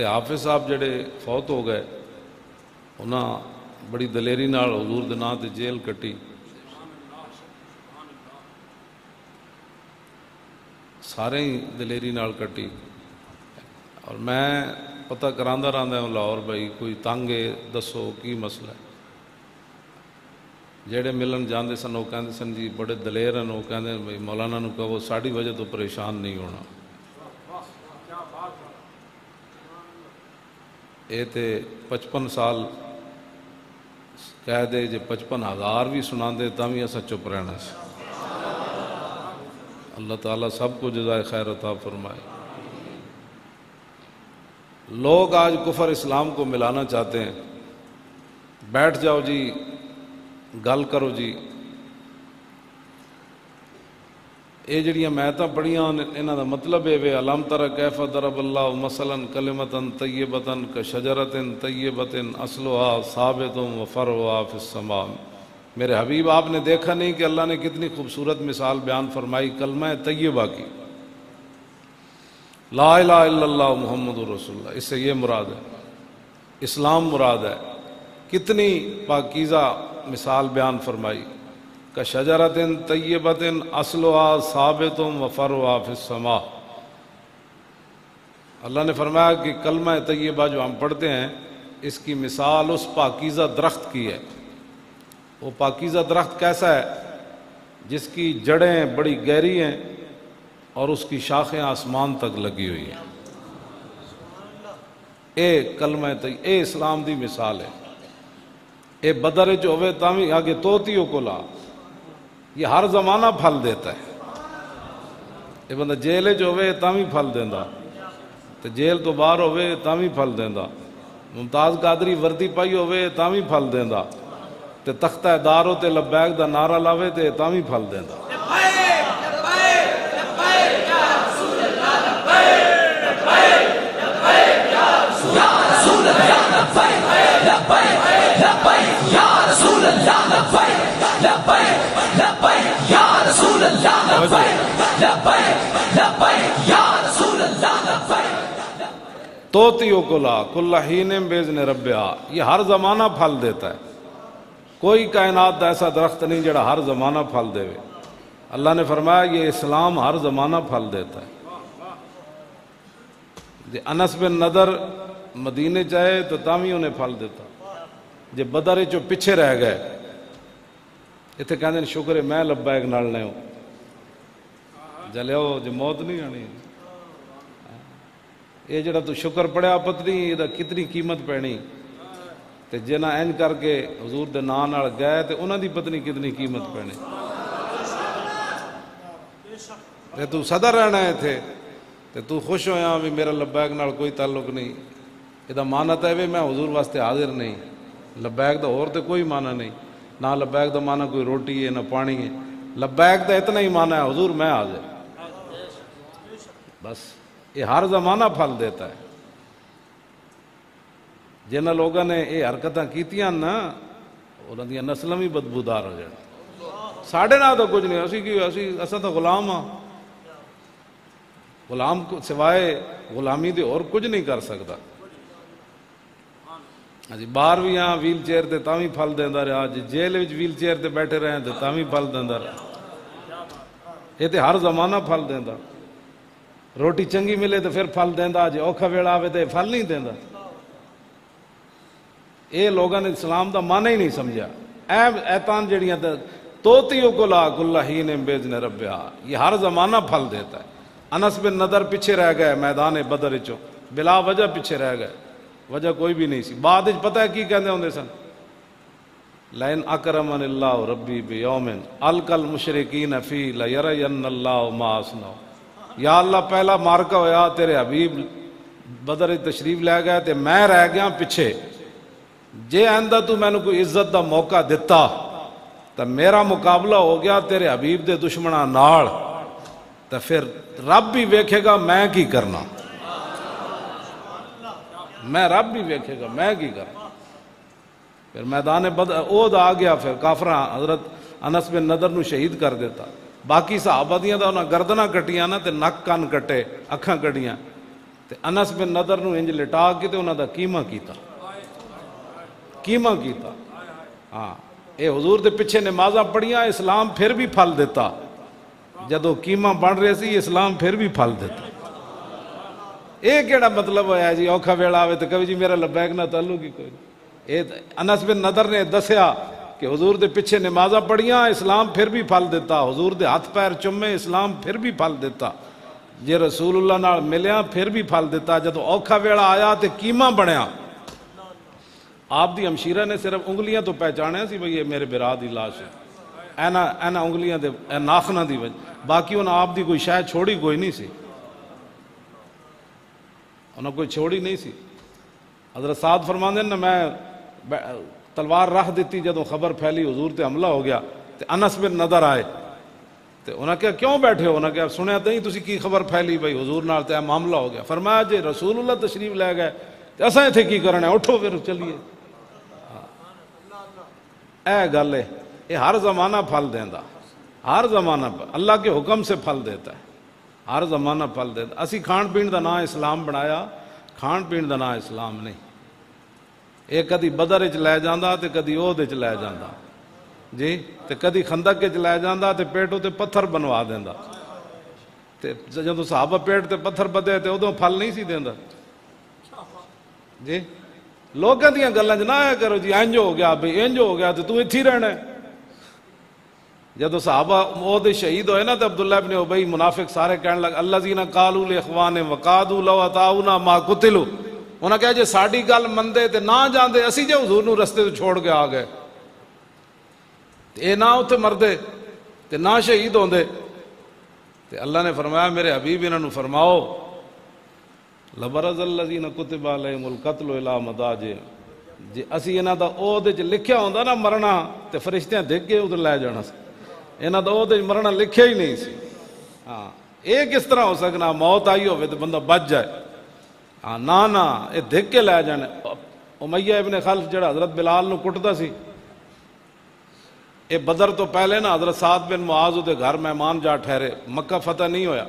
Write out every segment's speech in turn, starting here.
تے حافظ صاحب جڑے فوت ہو گئے انہاں بڑی دلیری نال حضور دے نام تے جیل کٹی، سارے ہی دلیری نال کٹی، اور میں پتہ کراندا رہندا ہوں لاہور بھائی کوئی تنگ ہے دسو کی مسئلہ ہے۔ جڑے ملن جاندے سن وہ کہندے سن جی بڑے دلیر ہیں، وہ کہندے بھائی مولانا نو کہو ساڑی وجہ تو پریشان نہیں ہونا۔ اے تے 55 سال کہہ دے جے 55,000 بھی سنا دے تاں بھی اسا چپ رہنا سی۔ اللہ تعالیٰ سب کو جزائے خیر عطا فرمائے۔ لوگ آج کفر اسلام کو ملانا چاہتے ہیں، بیٹھ جاؤ جی گل کرو جی۔ یہ جڑیاں میتاں پڑھیاں انہاں دا مطلب ہے وے الم تر کیف ضرب اللہ مثلا کلمۃ طیبۃ کشجرۃ طیبۃ اصلها ثابت وفرعها فی السماء۔ میرے حبیب آپ نے دیکھا نہیں کہ اللہ نے کتنی خوبصورت مثال بیان فرمائی کلمہ طیبہ کی، لا الہ الا اللہ محمد رسول اللہ، اس سے یہ مراد ہے، اسلام مراد ہے۔ کتنی پاکیزہ مثال بیان فرمائی، کشجرۃ طیبۃ اصلها ثابت وفرعها فی السماء۔ اللہ نے فرمایا کہ کلمہ طیبہ جو ہم پڑھتے ہیں اس کی مثال اس پاکیزہ درخت کی ہے۔ وہ پاکیزہ درخت کیسا ہے؟ جس کی جڑیں بڑی گہری ہیں اور اس کی شاخیں آسمان تک لگی ہوئی ہیں۔ اے کلمہ طیبہ، اے اسلام دی مثال ہے۔ اے بدر جو ہوئے تامی آگے توتیوں کو لا، یہ ہر زمانہ پھل دیتا ہے۔ یہ بندہ جیل جو ہوئے تامی پھل دیندہ، تو جیل تو باہر ہوئے تامی پھل دیندہ، ممتاز قادری وردی پائی ہوئے تامی پھل دیندہ، تے تختہ دارو تے لبیک دا نعرہ لاوے تے تامی پھل دیندہ۔ توتیوں کو لا کل حین باذن ربہا، یہ ہر زمانہ پھل دیتا ہے۔ کوئی کائنات دا ایسا درخت نہیں جڑا ہر زمانہ پھل دے۔ اللہ نے فرمایا یہ اسلام ہر زمانہ پھل دیتا ہے۔ انس بن نضر مدینے چاہے تو تامی انہیں پھل دیتا، جے بدر جو پیچھے رہ گئے اتنے کہندے شکر ہے میں لبیک نال لے ہوں جلیو جو موت نہیں آنی۔ یہ جڑا تو شکر پڑیا پتنی یہ کتنی قیمت پینی، تے جنہ این کر کے حضور دے نام نال گئے تے انہاں دی پتنی کتنی قیمت پینی۔ تے تو صدر رہنا ہے تھے تے تو خوش ہویا بھی میرا لبیک نال کوئی تعلق نہیں۔ یہ معنی ہے میں حضور واسطے حاضر نہیں، لبیک دا اور تے کوئی معنی نہیں، نہ لبیک دا معنی کوئی روٹی ہے نہ پانی ہے، لبیک دا اتنا ہی معنی ہے حضور میں حاضر۔ بس یہ ہر زمانہ پھل دیتا ہے۔ جنہ لوگوں نے یہ حرکتاں کیتیاں نا انہاں دی نسلاں بھی بدبودار ہو جان۔ ساڑھے نہ تو کچھ نہیں، اسی تو غلام ہاں، غلام کو سوائے غلامی دے اور کچھ نہیں کر سکتا۔ جی باہر بھی ہاں ویل چیئر تے تاں بھی پھل دیندا رہا، جی جیل وچ ویل چیئر تے بیٹھے رہے تے تاں بھی پھل دیندا رہا۔ یہ تے ہر زمانہ پھل دیندا۔ روٹی چنگی ملے تو پھر پھل دیندا، جی اوکھا ویلا آوے تے پھل نہیں دیندا۔ اے لوگوں نے اسلام دا معنی ہی نہیں سمجھا۔ ایتان جڑیاں توتیوں کو لا کل حین باذن ربہا، یہ ہر زمانہ پھل دیتا ہے۔ انس بن نضر پیچھے رہ گئے میدان بدر چوں، بلا وجہ پیچھے رہ گئے، وجہ کوئی بھی نہیں سی۔ بعد وچ پتہ ہے کی کہندے ہوندے سن؟ لئن اکرمن اللہ ربی بیوم القى المشرکین فی لیرین اللہ ما اصنع۔ یا اللہ پہلا مارکا ہویا تیرے حبیب بدر تشریف لے گئے تے میں رہ گیا پیچھے، جے آئندہ تو میں نے کوئی عزت دا موقع دیتا تو میرا مقابلہ ہو گیا تیرے حبیب دے دشمناں نال، تو پھر رب بھی ویکھے گا میں کی کرنا، میں رب بھی ویکھے گا میں کی کرنا۔ پھر میدان احد آ گیا، پھر کافراں حضرت انس بن نضر نو شہید کر دیتا۔ باقی صحابہ دیاں دا انہاں گردناں کٹیاں نا تے نک کن کٹے، اکھاں کٹیاں، تے انس بن نضر نو انج لٹا کے تے انہاں دا کیما کیتا ہاں اے حضور دے پیچھے نمازاں پڑھیاں اسلام پھر بھی پھل دیتا جدو کیما بن رہے سی اسلام پھر بھی پھل دیتا اے کیڑا مطلب ہویا جی اوکھا ویلا آوے تے کبھی جی میرا لبیک نہ تعلق ہی کوئی اے انس بن نضر نے دسیا کہ حضور دے پیچھے نمازاں پڑھیاں اسلام پھر بھی پھل دیتا حضور دے ہاتھ پیر چومے اسلام پھر بھی پھل دیتا جے رسول اللہ نال ملیا پھر بھی پھل دیتا جدو اوکھا ویلا آیا تے کیما بنیا آپ دی ہمشیرہ نے صرف انگلیاں تو پہچانیا سی بھئی یہ میرے برا دی لاش ہے اینا انگلیاں دے ناخنا دی وجہ باقی انہاں آپ دی کوئی شاید چھوڑی کوئی نہیں سی انہاں کوئی چھوڑی نہیں سی حضرت سعد فرماندے نا میں تلوار رکھ دیتی جدوں خبر پھیلی حضور تے حملہ ہو گیا تے انس بن نضر آئے تے انہاں کہا کیوں بیٹھے ہو انہاں کہا سنیا تے نہیں تسی کی خبر پھیلی بھئی حضور نال تے معاملہ ہو گیا فرمایا جے رسول اللہ تشریف لے گئے تے اساں ایتھے کی کرنا ہے اٹھو پھر چلیے اے گل ہے یہ ہر زمانہ پھل دیندا ہر زمانہ اللہ کے حکم سے پھل دیتا ہے ہر زمانہ پھل دیتا اسی کھان پین دا نام اسلام بنایا کھان پین دا نام اسلام نہیں یہ کدی بدر وچ لے جاندا تے کدی اودھ وچ لے جاندا جی تے کدی خندق وچ لے جاندا تے پیٹوں تے پتھر بنوا دیندا تے جدوں صحابہ پیٹ تے پتھر بدے تے ادوں پھل نہیں سی دیندا جی لوگوں دیاں گلاں چ نہ آیا کرو جی انج ہو گیا بھئی انج ہو گیا تے تو ایتھے ہی رہنا ہے جدو صحابہ اودھ شہید ہوئے نا تو عبداللہ ابن ابی منافق سارے کہنے لگ الذین قالوا لاخوانہم وقعدوا لو اطاعونا ما قتلوا انہاں کہا جے ساڈی گل مندے تے نہ جاندے اسی جے حضور نو رستے تے چھوڑ کے آ گئے تے اے نہ اوتھے مردے تے نہ شہید ہوندے تے اللہ نے فرمایا میرے حبیب انہاں نو فرماؤ لبرز الذین کتب علیہم القتل الی مضاجعہم جے اسی انہاں دا اودھ وچ لکھیا ہوندا نا مرنا تے فرشتیاں دیکھ کے ادھر لے جانا سی انہاں دا اودھ وچ مرنا لکھیا ہی نہیں سی ہاں یہ کس طرح ہو سکنا موت آئی ہوئے تو بندہ بچ جائے ہاں نہ یہ دیکھ کے لے جانے امیہ ابن خلف جڑا حضرت بلال نو کٹدا سی یہ بدر تو پہلے نا حضرت سعد بن معاذ دے گھر مہمان جا ٹھہرے مکہ فتح نہیں ہویا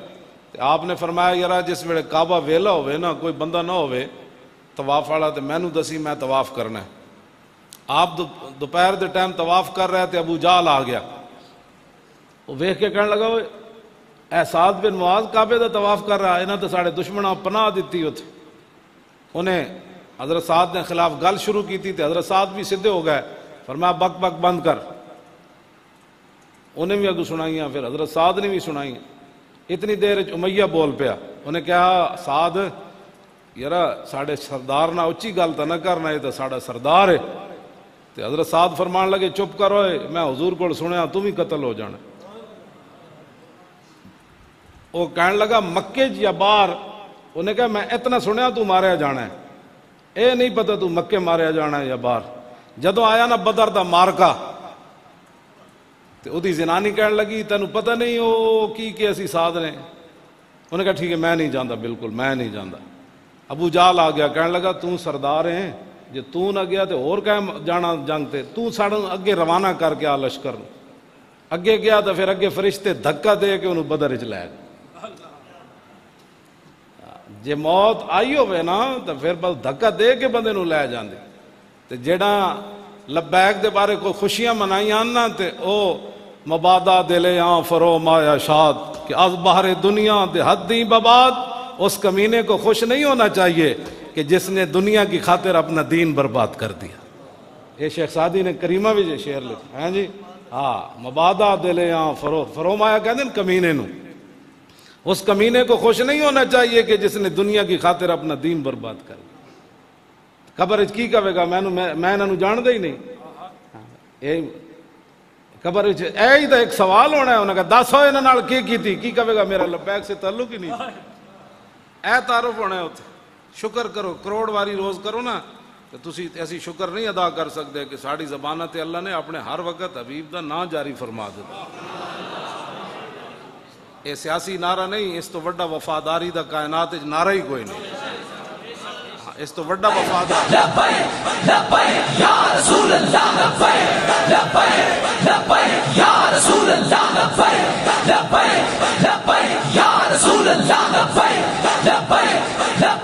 آپ نے فرمایا یارا جس ویلے کعبہ ویلا ہوئے نا کوئی بندہ نہ ہوئے طواف والا تے مینوں دسی میں طواف کرنا ہے آپ دوپہر دے ٹائم طواف کر رہے تھے ابو جہل آ گیا وہ ویکھ کے کہنے لگا اے سعد بن معاذ کعبے دا طواف کر رہا انہاں تے ساڈے دشمناں پناہ دتی اوتھے انہیں حضرت سعد نے خلاف گل شروع کی تھی تے حضرت سعد بھی سدھے ہو گئے فرمایا بک بک بند کر انہیں بھی اگو سنائیاں پھر حضرت سعد نے بھی سنائیاں اتنی دیر امیہ بول پیا انہیں کہا سعد یارا ساڑے سردار نہ اچھی گل تو نہ کرنا یہ تو ساڑا سردار ہے تے حضرت سعد فرمان لگے چپ کرو میں حضور کو سنیا تم ہی قتل ہو جانا وہ کہنے لگا مکے یا باہر انہیں کہا میں اتنا سنیا تو ماریا جانا ہے اے نہیں پتا تو مکے ماریا جانا ہے یا باہر جدو آیا نا بدر دا مارکا تے او دی زنانی کہنے لگی تینوں پتہ نہیں او کی اسی ساتھ نے انہیں کہا ٹھیک ہے میں نہیں جاندا بالکل میں نہیں جاندا ابو جہل آ گیا کہنے لگا تو سردار ہیں جے تو نہ گیا تے اور کہیں جانا جنگ تے تو ساڑھا اگے روانہ کر کے آ لشکر اگے گیا تو پھر اگے فرشتے دھکا دے کے انہوں بدر وچ لے گئے جے موت آئی ہوئے نا تو پھر بس دھکا دے کے بندے نو لے جاندے تے جیڑا لبیک دے بارے کو خوشیاں منائیاں نا تے او مبادہ دلے آن فرو مایا شاد کہ از باہر دنیا دے حد دی بباد اس کمینے کو خوش نہیں ہونا چاہیے کہ جس نے دنیا کی خاطر اپنا دین برباد کر دیا یہ شیخ سعدی نے کریمہ بھی شعر لکھا ہے جی ہاں مبادہ دلے آن فرو مایا کہتے ہیں کمینے نو اس کمینے کو خوش نہیں ہونا چاہیے کہ جس نے دنیا کی خاطر اپنا دین برباد کر دیا قبر کی کہے گا میں انہوں جان دے ہی نہیں قبر ہی تو ایک سوال ہونا ہے انہوں نے کہا 10 ہوئے انہوں نے کی کہے گا میرا لبیک سے تعلق ہی نہیں اے تعارف ہونا ہے ہوتے شکر کرو کروڑ واری روز کرو نا تو تسی ایسی شکر نہیں ادا کر سکتے کہ ساڑی زبانہ تے اللہ نے اپنے ہر وقت حبیب دا نا جاری فرما دیتا یہ سیاسی نعرہ نہیں اس تو وڈا وفاداری دا کائنات نعرہ ہی کوئی نہیں اس تو وڈا وفادار لبیک لبیک یا رسول اللہ لبیک لبیک لبیک یا رسول اللہ لبیک لبیک لبیک یا رسول اللہ لبیک لبیک لبیک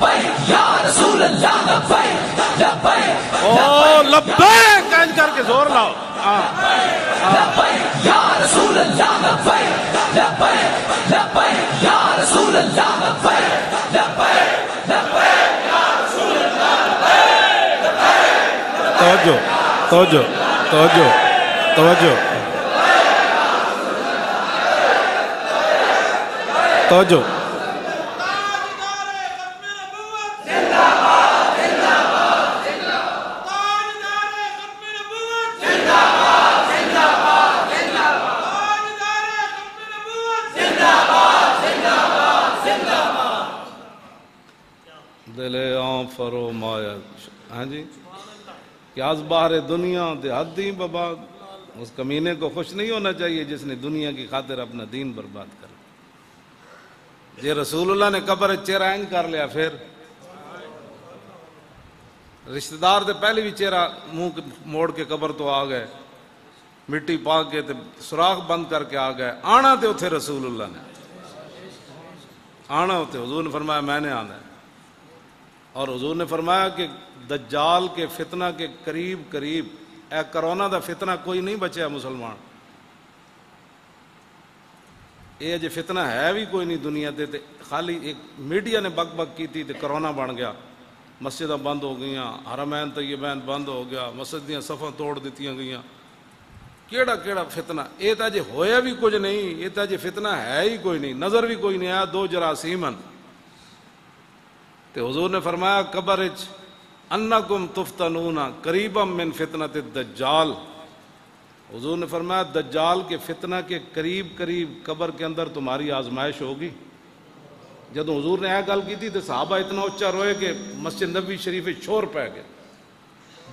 توجہ توجہ توجہ توجہ دلے آن فرو مایا. ہاں جی کہ از باہر دنیا دے حدیں بابا. اس کمینے کو خوش نہیں ہونا چاہیے جس نے دنیا کی خاطر اپنا دین برباد کر. یہ رسول اللہ نے قبر چہرہ اینج کر لیا. پھر رشتہ دار دے پہلے بھی چہرہ منہ موڑ کے قبر تو آ گئے, مٹی پا کے تے سوراخ بند کر کے آ گئے. آنا تے اتھے رسول اللہ نے آنا ہوتے. حضور نے فرمایا میں نے آنا ہے. اور حضور نے فرمایا کہ دجال کے فتنہ کے قریب قریب اے کرونا دا فتنہ کوئی نہیں بچیا مسلمان. یہ جی فتنہ ہے بھی کوئی نہیں دنیا تے خالی ایک میڈیا نے بک بک کی تھی تے کرونا بن گیا. مسجدیں بند ہو گئیاں, حرمین طیبین بند ہو گیا, مسجد دیاں صفاں توڑ دیتیاں گئیاں. کیڑا کیڑا فتنہ. یہ تو جی ہویا بھی کچھ نہیں, یہ تو جی فتنہ ہے ہی کوئی نہیں, نظر بھی کوئی نہیں آیا. دو جراثیمن. تے حضور نے فرمایا قبر اچ انکم تفتنون قریبا من فتنۃ الدجال. حضور نے فرمایا دجال کے فتنہ کے قریب قریب قبر کے اندر تمہاری آزمائش ہوگی. جب حضور نے یہ گل کی تھی تو صحابہ اتنا اچھا روئے کہ مسجد نبی شریف شور پہ گئے.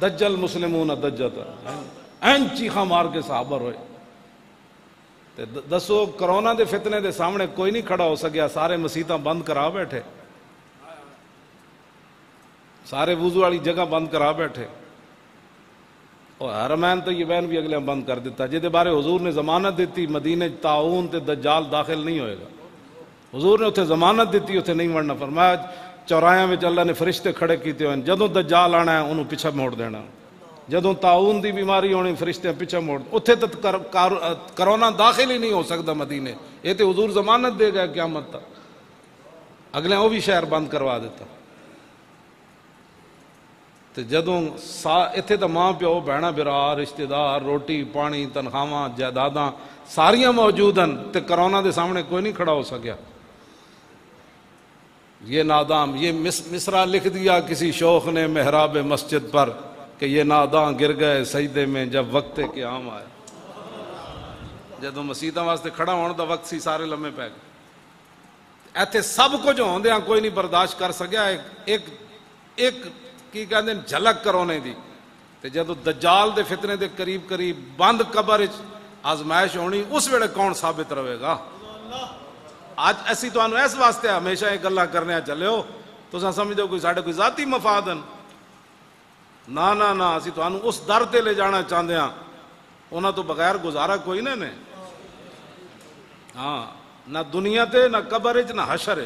دجل مسلمون دجتا این چیخاں مار کے صحابہ روئے. دسو کرونا دے فتنے دے سامنے کوئی نہیں کھڑا ہو سکیا. سارے مسیتاں بند کرا بیٹھے, سارے وضو والی جگہ بند کرا بیٹھے, اور حرمین طیبین بھی اگلے بند کر دیتا. جہدے بارے حضور نے ضمانت دیتی مدینے طاعون تے دجال داخل نہیں ہوئے گا. حضور نے اتنے ضمانت دیتی, اتنے نہیں مرنا. فرمایا چوراہاں میں اللہ نے فرشتے کھڑے کیتے ہوئے, جدوں دجال آنا ہے انہوں پیچھے موڑ دینا. جدوں طاعون دی بیماری ہونی فرشتے پیچھے موڑ. اتنے تو کرونا داخل ہی نہیں ہو سکتا مدینے. یہ تو حضور ضمانت دے گئے قیامت تک. اگلے وہ بھی شہر بند کروا دیتا. تے جدوں اتنے تو ماں پیو بہنا برا رشتہ دار روٹی پانی تنخواہاں جائیداداں ساریاں موجود ہیں, تے کرونا دے سامنے کوئی نہیں کھڑا ہو سکیا. یہ نادام, یہ مصرع لکھ دیا کسی شوخ نے محراب مسجد پر کہ یہ ناداں گر گئے سجدے میں جب وقت قیام آیا. جدوں مسیتاں واسطے کھڑا ہونے دا وقت سی سارے لمے پے گئے. ایتھے سب کچھ ہوندیاں کوئی نہیں برداشت کر سکیا. ایک کی کہندے جھلک کرونے دی. تے جدوں دجال دے فتنے دے قریب قریب بند قبر آزمائش ہونی, اس ویلے کون ثابت رہے گا. آج اسی تو اس واسطے ہمیشہ یہ گلاں کرنے چلے ہو تو سمجھ دو کوئی ساڈے کوئی ذاتی مفاد ہیں. نہ نہ نہ, اسی تو اس در تے لے جانا چاہتے ہیں. انہاں تو بغیر گزارا کوئی نہ نے. ہاں, نہ دنیا تے نہ قبر نہ حشر.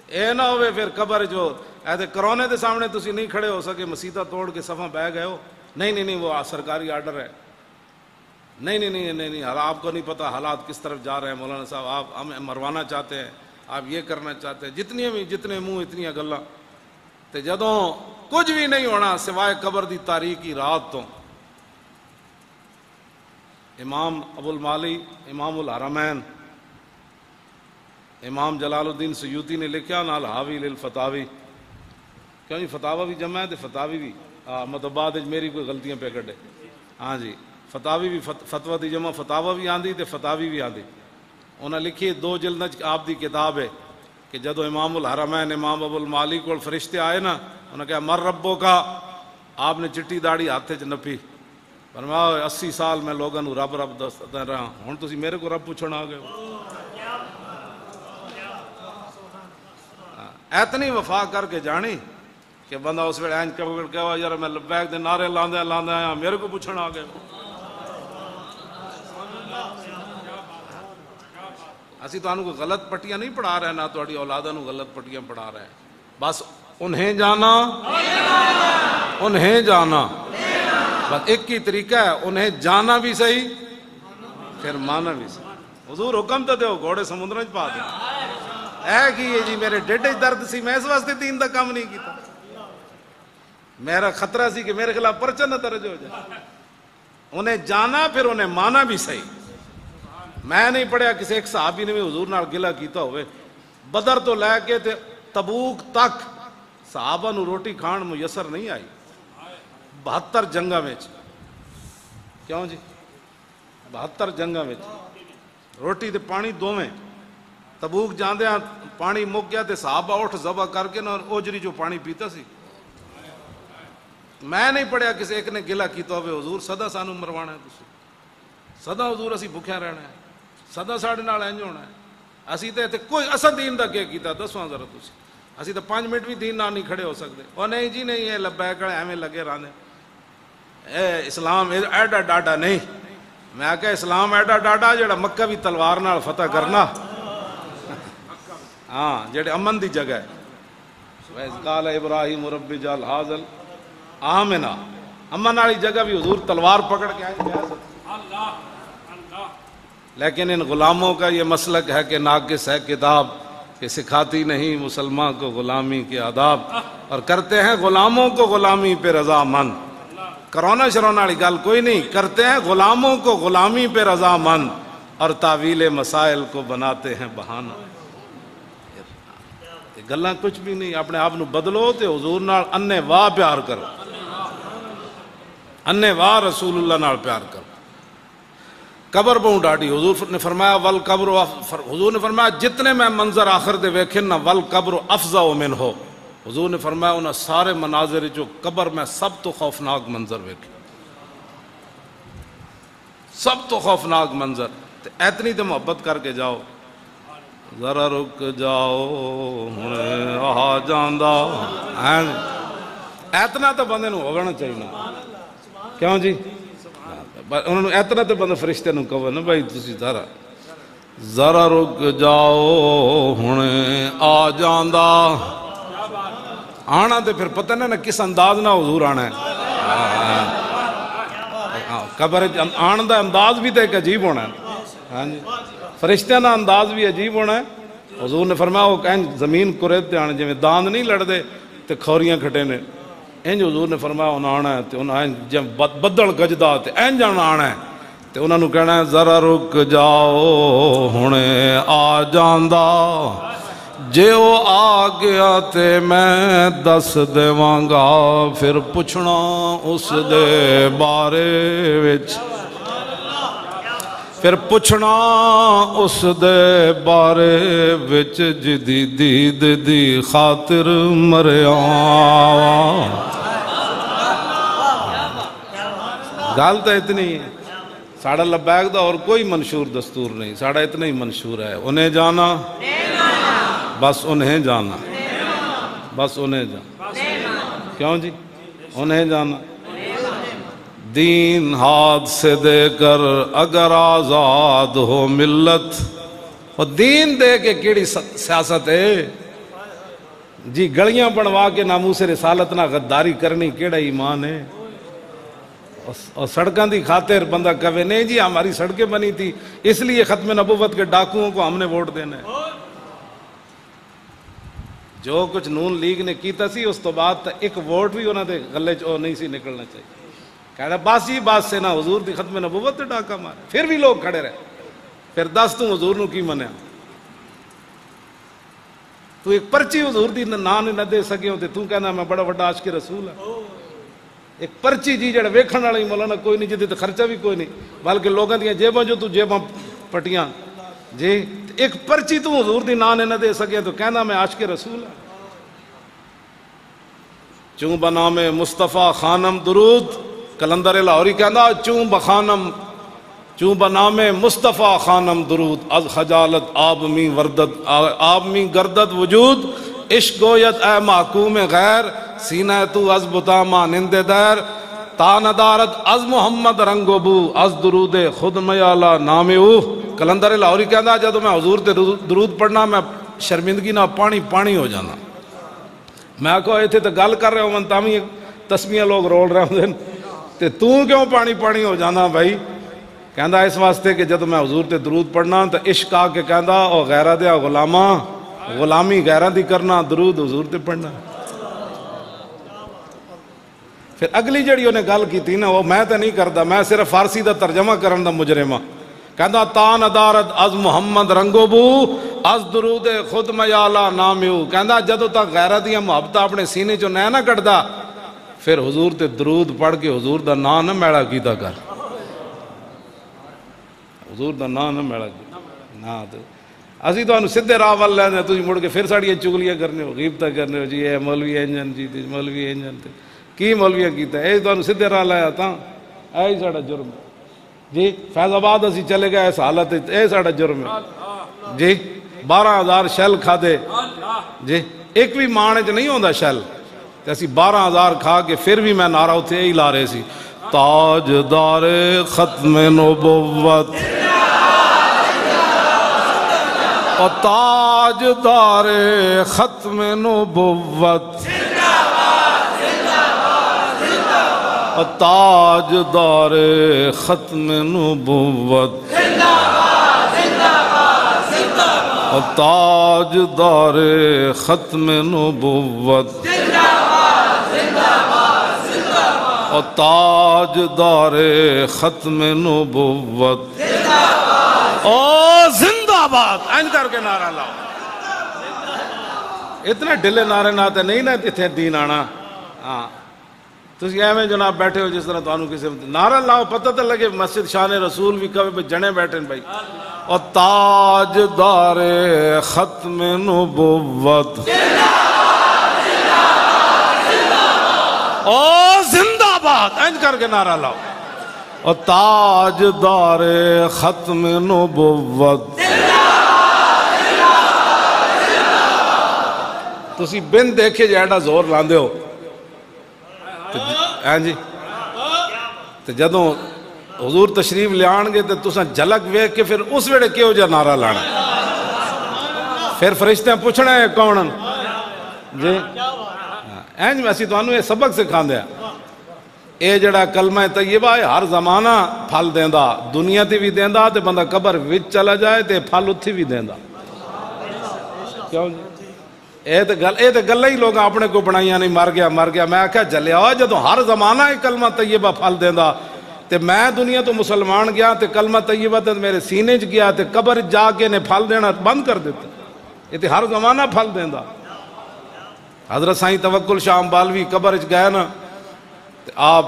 اے نہ ہوئے پھر قبر جو ایسے کرونے دے سامنے تسی نہیں کھڑے ہو سکے, مسیتہ توڑ کے صفحہ بہ گئے ہو. نہیں وہ سرکاری آرڈر ہے. نہیں آپ کو نہیں پتا حالات کس طرف جا رہے ہیں. مولانا صاحب آپ ہمیں مروانا چاہتے ہیں, آپ یہ کرنا چاہتے ہیں. جتنے منہ اتنی گلاں. تے جدوں کچھ بھی نہیں ہونا سوائے قبر دی تاریکی رات تو. امام ابو المالی امام الحرمین امام جلال الدین سیوطی نے لکھا نال حاوی للفتاوی. کیوں جی فتاوی بھی جمع ہے تے فتاوی بھی مطلب بعد میری کوئی غلطیاں پہ کڈے. ہاں جی, فتاوی بھی فتوی دی جمع فتاوا بھی آندی تے فتاوی بھی آندی. انہاں لکھی 2 جلد آپ دی کتاب ہے کہ جدو امام الحرمین امام ابو المالی کو فرشتے آئے نا, انہوں نے کہا مر ربوں کا. آپ نے چٹی داڑھی ہاتھ چ نپی. فرمایا 80 سال میں لوگوں کو رب دستا رہا, ہوں تسی میرے کو رب پوچھنا آ گئے ہو. اتنی وفا کر کے جانی کہ بندہ اس ویلے اینج کہا یار میں لبیک دے نعرے لاندے آیا میرے کو پوچھنا آ گئے. اسی تو انہوں کو غلط پٹیاں نہیں پڑھا رہے, نہ تہاڈی اولاداں نوں غلط پٹیاں پڑھا رہے ہیں. بس انہیں جانا بس ایک ہی طریقہ ہے, انہیں جانا بھی صحیح پھر مانا بھی صحیح. حضور حکم تو دیو گھوڑے سمندر پا دیں. اے کی جی میرے ڈیڈے درد سی میں اس واسطے دین دا کام نہیں کیتا. میرا خطرہ سی کہ میرے خلاف پرچہ نہ درج ہو جائے. انہیں جانا پھر انہیں مانا بھی صحیح. میں نہیں پڑھیا کسی ایک صحابی نے بھی حضور نال گلہ کیتا ہوئے. بدر تو لے کے تے تبوک تک صحابہ نو روٹی کھان میسر نہیں آئی 72 جنگاں وچ. کیوں جی 72 جنگاں وچ روٹی تے پانی دوویں. تبوک جاندیاں پانی مک گیا تے صحابہ اٹھ ذبح کر کے نا اوجری جو پانی پیتا سی. میں نہیں پڑھیا کسی ایک نے گلہ کیتا ہوئے حضور سدا سانو مروانا ہے تسی, سدا حضور اسی بھکھیا رہنا ہے, سدا ساڈے نال انج ہونا ہے. اسی تے کوئی اصل دین دا کیا کیتا دسواں ذرا تسی. اسی تو 5 منٹ بھی دین نال نہیں کھڑے ہو سکتے. اور نہیں جی نہیں یہ لبیک ایویں لگے رہنے اے اسلام ایڈا ڈاڈا نہیں. میں آکھیا اسلام ایڈا ڈاڈا جڑا مکہ بھی تلوار نال فتح کرنا. ہاں جڑے امن دی جگہ ہے. وَإِذْ قَالَ إِبْرَاهِيمُ رَبِّ اجْعَلْ هَٰذَا الْآمِنَ. امن والی جگہ بھی حضور تلوار پکڑ کے آئے جا سکتے. لیکن ان غلاموں کا یہ مسلک ہے کہ ناقص ہے کتاب کہ سکھاتی نہیں مسلمان کو غلامی کے آداب, اور کرتے ہیں غلاموں کو غلامی پہ رضامند. کرونا شرونا والی گل کوئی نہیں, کرتے ہیں غلاموں کو غلامی پہ رضامند اور تعویل مسائل کو بناتے ہیں بہانہ. یہ گلاں کچھ بھی نہیں. اپنے آپ نو بدلو تے حضور نال انے واہ پیار کرو, انے واہ رسول اللہ نال پیار کرو. قبر بہوں ڈاڈی. حضور نے فرمایا ول قبر, حضور نے فرمایا جتنے میں منظر آخر دے ویکھے نا ول قبر افضع من ہو. حضور نے فرمایا انہاں سارے مناظر جو قبر میں سب تو خوفناک منظر ویکھے, سب تو خوفناک منظر. اتنی تو محبت کر کے جاؤ. ذرا رک جاؤ ہن آ جاندا اتنا تو بندے نو ہونا چاہیے. کیوں جی انہوں نے اتنا تو بندہ فرشتے نو کہو نا بھائی تسی ذرا رک جاؤ ہن آ جاندا. آنا تو پھر پتہ نہیں نا کس انداز نہ حضور آنا ہے. قبر آن دا انداز بھی تو ایک عجیب ہونا ہے. ہاں جی فرشتہ نا انداز بھی عجیب ہونا ہے. حضور نے فرمایا وہ کہیں زمین کرید تے آنے جویں داند نہیں لڑ دے تے کھوریاں کھٹے نے انج. حضور نے فرمایا انہاں آنا ہے تے انہاں جب بدل گجدا تے انج آنا ہے تے انہاں نو کہنا ہے ذرا رک جاؤ ہن آ جاندا. جے وہ آ گیا تے میں دس دیواں گا پھر پوچھنا اس دے بارے وچ, پھر پوچھنا اس دے بارے وچ جدی دید دی خاطر مریا. گل تو اتنی ہے. ساڑھا لبیک دا اور کوئی منشور دستور نہیں, ساڑھا اتنا ہی منشور ہے. انہیں جانا بس انہیں جانا, بس انہیں جانا. کیوں جی انہیں جانا. دین ہاتھ سے دے کر اگر آزاد ہو ملت, اور دین دے کے کیڑی سیاست ہے جی. گلیاں بنوا کے ناموس رسالت نہ غداری کرنی کیڑا ایمان ہے. اور سڑکاں دی خاطر بندہ کہے نہیں جی ہماری سڑکیں بنی تھی اس لیے ختم نبوت کے ڈاکوؤں کو ہم نے ووٹ دینا ہے. جو کچھ نون لیگ نے کیتا سی اس تو بعد ایک ووٹ بھی انہوں نے گلے چ نہیں سی نکلنا چاہیے. کہنا بس ہی بات سے نا حضور دی ختم نبوت تے ڈاکہ مارے. پھر بھی لوگ کھڑے رہے. پھر دس تو حضور نو کی منیا. تو ایک پرچی حضور دی نام نہ دے سکے ہو تو کہنا میں بڑا بڑا عاشق رسول ہے. ایک پرچی جی جڑا ویکھن والا ہی مولانا کوئی نہیں, جدی تے خرچہ بھی کوئی نہیں, بلکہ لوگاں دیاں جیباں جو تو جیباں پٹیاں جی. ایک پرچی تو حضور دی نام نہ دے سکے تو کہنا میں عاشق رسول ہے. چوں بنام مصطفیٰ خانم درود, کلندر لاہوری کہنا چوں بخانم چوں بنام مصطفیٰ خانم درود, از خجالت آب می وردت آب می گردت وجود, عشق گویت اے محکوم غیر سینہ تو از بتا مانند دیر, تا ندارت از محمد رنگ و بو از درود خود میالا نام او. کلندر لاہوری کہنا جب میں حضور تے درود پڑھنا میں شرمندگی نہ پانی پانی ہو جانا. میں کہو ایتھے تو گل کر رہے ہو من تامی تسمیاں لوگ رول رہے ہوں تے تو کیوں پانی پانی ہو جانا بھائی. کہندا اس واسطے کہ جب میں حضور تے درود پڑھنا تو عشق آ کے کہندا او غیرہ دیا غلاماں, غلامی غیرہ دی کرنا, درود حضور تے پڑھنا. پھر اگلی جڑی انہیں گل کی تھی نا وہ میں تو نہیں کرتا، میں صرف فارسی دا ترجمہ کرن دا مجرمہ. کہندا تان ادارت از محمد رنگو بو از درود خود میالا نامیو. کہندا جدو تک غیرت یا محبت اپنے سینے چو نہ کٹدا پھر حضور تے درود پڑھ کے حضور دا نام نہ میڑا کیتا کر، حضور دا نام نہ میڑا کیتا نا. اسی تو سیدھے راہ ول لیندے، تسی مڑ کے پھر ساڑیاں چگلیاں کرنے ہو، غیبتاں کرنے ہو، جی اے مولوی انجن جی مولوی انجن تے کی مولویاں کیتا ہے، اے تو سیدھے راہ لایا تھا. اے ہی ساڑا جرم ہے جی. فیض آباد اسی چلے گئے اس حالت، اے ساڑا جرم ہے جی. 12,000 شیل کھا دے جی، ایک بھی مانے چ نہیں ہوندا شیل، تے اسی 12,000 کھا کے پھر بھی میں نعرہ اتھے ہی لا رہے سی، تاجدار ختم نبوت اور تاجدار ختم نبوت اور تاجدار ختم نبوت اور تاجدار ختم نبوت اور تاجدار ختم نبوت او زندہ باد این کر کے نعرہ لاؤ. اتنے ڈلے نعرے ناتے نہیں نا اتنے دین آنا. ہاں تسی ایویں جناب بیٹھے ہو جس طرح تانوں کسی نعرہ لاؤ پتہ تو لگے مسجد شان رسول بھی کبھی جنے بیٹھے بھائی. اور تاجدار ختم نبوت او زندہ باد این کر کے نعرہ لاؤ. اور تاجدار ختم نبوت. تسی بن دیکھے جیڑا زور لاندے ہو ہاں جی. تو جدوں حضور تشریف لے آن گے تو تساں جھلک ویکھ کے پھر اس ویڑے کیوں جا نعرہ لانا. پھر فرشتے پوچھنا ہے کون جی. ہاں جی اسی تانوں یہ سبق سکھاندے ہیں. اے جڑا کلمہ طیبہ ہے ہر زمانہ پھل دیندا، دنیا تے بھی دیندا تے بندہ قبر وچ چلا جائے تے پھل اتھی بھی دیندا. کیوں جی اے تے گلاں ہی لوگ اپنے کو بنائیاں نہیں مر گیا میں آکھیا جلیا جدوں ہر زمانہ ہے کلمہ طیبہ پھل دیندا تے میں دنیا تو مسلمان گیا تے کلمہ طیبہ تے میرے سینے چ گیا تے قبر جا کے نے پھل دینا بند کر دیتا. یہ تے ہر زمانہ پھل دیندا. حضرت سائیں توکل شاہ امبالوی قبر چ گئے نا تے آپ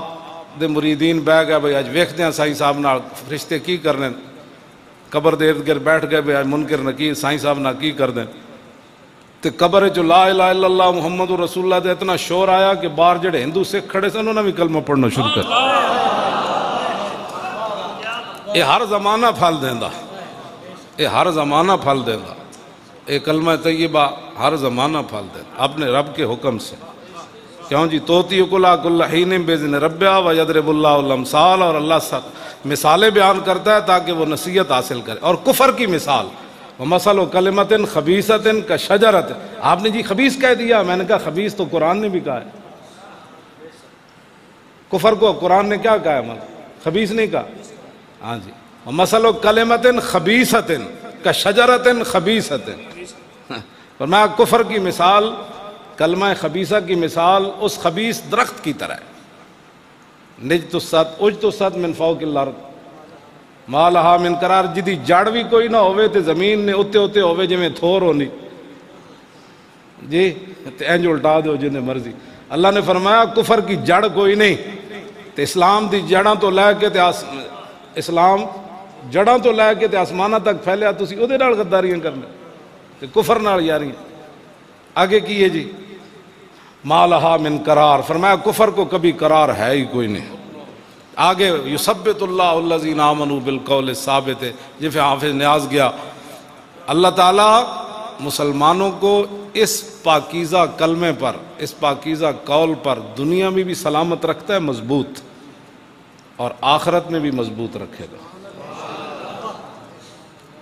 دے مریدین بہ گئے بھئی اج ویکھدے ہیں سائیں صاحب نال فرشتے کی کرنے. قبر دے ارد گرد بیٹھ گئے بھئی منکر نکیر سائیں صاحب نال کی کر دیں. تے قبر جو لا الہ الا اللہ محمد رسول اللہ دے اتنا شور آیا کہ باہر جڑے ہندو سکھ کھڑے سے انہوں نے بھی کلمہ پڑھنا شروع کر. یہ ہر زمانہ پھل دیندا، یہ ہر زمانہ پھل دیندا. یہ کلمہ طیبہ ہر زمانہ پھل دیندا اپنے رب کے حکم سے. کیوں جی توتی کلا کل حین باذن ربہ و یضرب اللہ الامثال. اور اللہ مثالیں بیان کرتا ہے تاکہ وہ نصیحت حاصل کرے. اور کفر کی مثال وَمَثَلُ كَلِمَةٍ خَبِيثَةٍ كَشَجَرَةٍ. آپ نے جی خبیث کہہ دیا، میں نے کہا خبیث تو قرآن نے بھی کہا ہے. کفر کو قرآن نے کیا کہا ہے خبیث نہیں کہا. ہاں جی وَمَثَلُ كَلِمَةٍ خَبِيثَةٍ كَشَجَرَةٍ خَبِيثَةٍ. فرمایا کفر کی مثال کلمہ خبیثہ کی مثال اس خبیث درخت کی طرح ہے. نجتست اجتست من فوق الارض ما لہا من قرار. جدی جڑ بھی کوئی نہ ہوئے تے زمین نے اتے اتے ہوئے جی میں تھور ہونی جی تے انج الٹا دو جنہیں مرضی. اللہ نے فرمایا کفر کی جڑ کوئی نہیں تے اسلام دی جڑاں تو لے کے تے اسلام جڑاں تو لے کے تے آسمانہ تک پھیلیا تسی او دے نال غداریاں کرنے تے کفر نال یاریاں. آگے کیے جی ما لہا من قرار. فرمایا کفر کو کبھی قرار ہے ہی کوئی نہیں. آگے یثبت اللہ الذین آمنوا بالقول الثابت. جیسے حافظ نیاز گیا اللہ تعالیٰ مسلمانوں کو اس پاکیزہ کلمے پر اس پاکیزہ قول پر دنیا میں بھی سلامت رکھتا ہے مضبوط اور آخرت میں بھی مضبوط رکھے گا.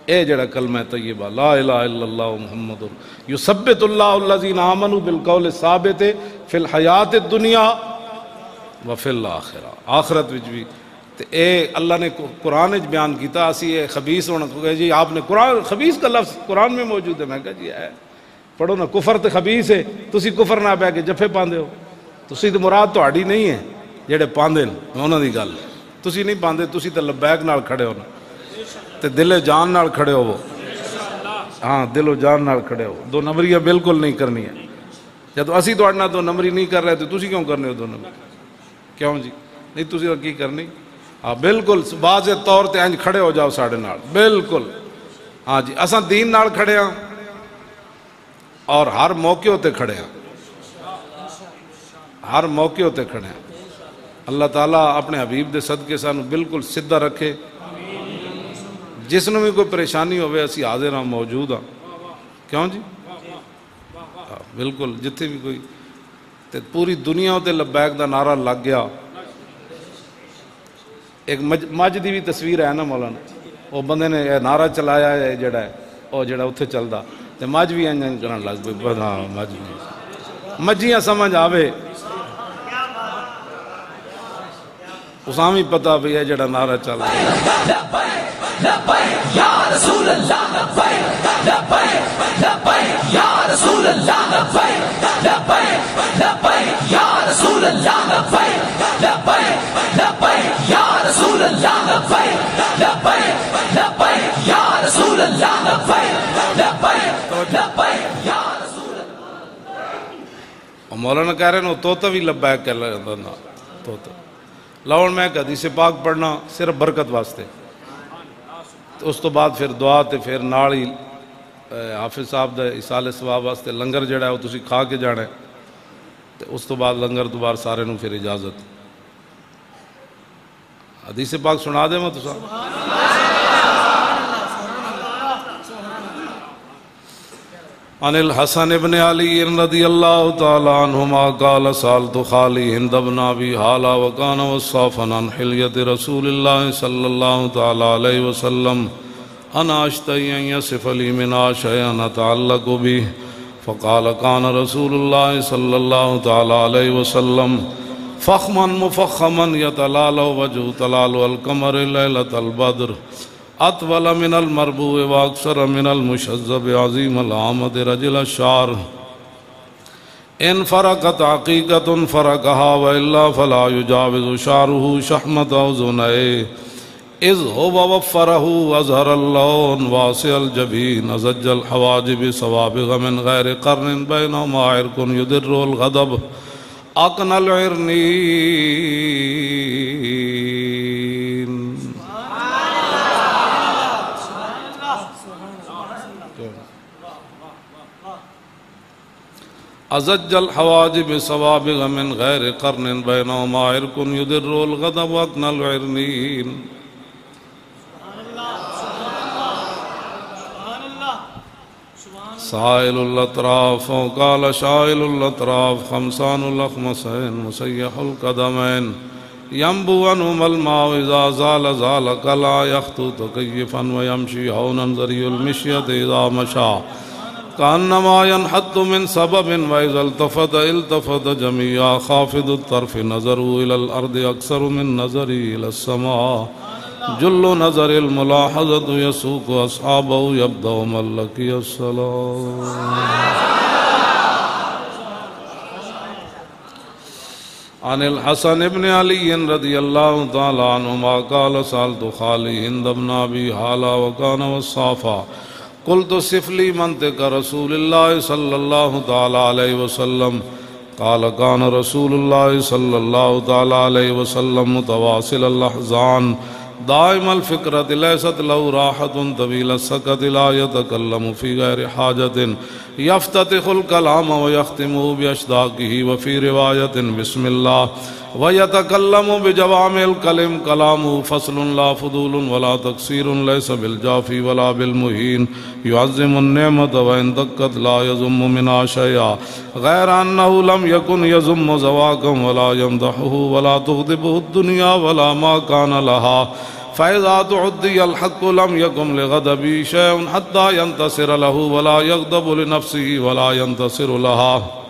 اے جڑا کلمہ طیبہ لا الہ الا اللہ محمد یثبت اللہ الذین آمنوا بالقول الثابت فی الحیات الدنیا وفی الآخرہ. آخرت وچ بھی اے اللہ نے قرآن وچ بیان کیتا. اسی اے خبیث ہونا جی آپ نے قرآن خبیث کا لفظ قرآن میں موجود ہے. میں کہا جی ہے پڑھو نا کفر تے خبیث ہے تسی کفر نہ بہ کے جفے پاندے ہو. تسی تو مراد تہاڈی نہیں ہے جڑے پاندے انہاں دی گل تسی نہیں پاندے تسی تے لبیک نال کھڑے ہو تے دل جان نال کھڑے ہو ہاں دل و جان نال کھڑے ہو دو نمبریاں بالکل نہیں کرنی ہے جب اسی تو اڑنا دو نمبری نہیں کر رہے تو تسی کیوں کرنے ہو دو نمبری کیوں جی نہیں تسی کی کرنی ہاں بالکل واضح طور تے انج کھڑے ہو جاؤ ساڑھے نال بالکل ہاں جی اساں دین نال کھڑے ہاں اور ہر موقع تے کھڑے ہاں ہر موقع تے کھڑے ہیں اللہ تعالیٰ اپنے حبیب دے صدقے سانو بالکل سدھا رکھے جس نے بھی کوئی پریشانی ہوئے اسی حاضر ہاں موجود ہاں کیوں جی بالکل جتھے بھی کوئی تے پوری دنیا تے لبیک دا نعرہ لگ گیا ایک مجھ دی بھی تصویر ہے نا مولانا وہ بندے نے نعرہ چلایا ہے جڑا ہے وہ جڑا اتھے چلدا تے مجھ بھی انجن کرن لگ پئی ہاں مجھ بھی مجھیاں سمجھ آوے اساں بھی پتہ بھی ہے جڑا نعرہ چل رہا ہے لبیک یا رسول اللہ لبیک لبیک لبیک یا رسول اللہ لبیک لبیک لبیک یا رسول اللہ لبیک لبیک لبیک یا رسول اللہ لبیک لبیک لبیک یا رسول اللہ لبیک لبیک لبیک یا رسول اللہ مولانا کہہ رہے ہیں توتا بھی لبیک کہہ رہا ہے توتا لاؤن میں ایک حدیث پاک پڑھنا صرف برکت واسطے اس تو بعد پھر دعا تے پھر نال ہی حافظ صاحب دا ایصال ثواب واسطے لنگر جڑا ہے وہ تسی کھا کے جانا ہے تے اس تو بعد لنگر دوبارہ سارے نوں پھر اجازت حدیث پاک سنا دے میں تسا عن الحسن ابن علی رضی اللہ تعالی عنہما قال سالت خالی ہند بن ابی حالہ وکان وصافا عن حلیت رسول اللہ صلی اللہ تعالی علیہ وسلم انا اشتہی ان یصف لی منہا شیئا نتعلق بھی فقال کان رسول اللہ صلی اللہ تعالی علیہ وسلم فخما مفخما یتلال وجہ تلال القمر لیلۃ البدر اطول من المربوع واکثر من المشذب عظیم العامد رجل الشعر ان فرقت عقیقت فرقها والا فلا يجاوز شعره شحمت اذنيه اذ هو وفره واظهر اللون واسع الجبين ازج الحواجب سوابغ من غیر قرن بینهما عرق يدر الغضب اقن العرنين ازج الحواجب سوابغ من غیر قرن بینهما عرق يدر الغضب واقن العرنين سائل الاطراف وقال شائل الاطراف خمسان الاخمسین مسیح القدمین ينبو عنهم الماء اذا زال زال قلا يخطو تكيفا ويمشي هونا ذري المشية اذا مشى كأنما ينحط من سبب وإذا التفت التفت جميعا خافض الطرف نظروا إلى الأرض أكثر من نظري إلى السماء جل نظر الملاحظة يسوق أصحابه يبدأ من لقي السلام عن الحسن ابن علي رضي الله تعالى عنهما قال سألت خالي هند بن أبي حالة وكان وصافا قلت صف لي منطق رسول الله صلى الله تعالى عليه وسلم قال كان رسول الله صلى الله تعالى عليه وسلم متواصل الأحزان دائم الفكرة ليست له راحة طويل السكت لا يتكلم في غير حاجة يفتتح الكلام ويختمه بأشداقه وفي رواية بسم الله ويتكلم بجوامع الكلم كلامه فصل لا فضول ولا تقصير ليس بالجافي ولا بالمهين يعظم النعمة وإن دقت لا يذم منها شيئا غير أنه لم يكن يذم زواكا ولا يمدحه ولا تغضبه الدنيا ولا ما كان لها فإذا تعدي الحق لم يكن لغضبه شيء حتى ينتصر له ولا يغضب لنفسه ولا ينتصر لها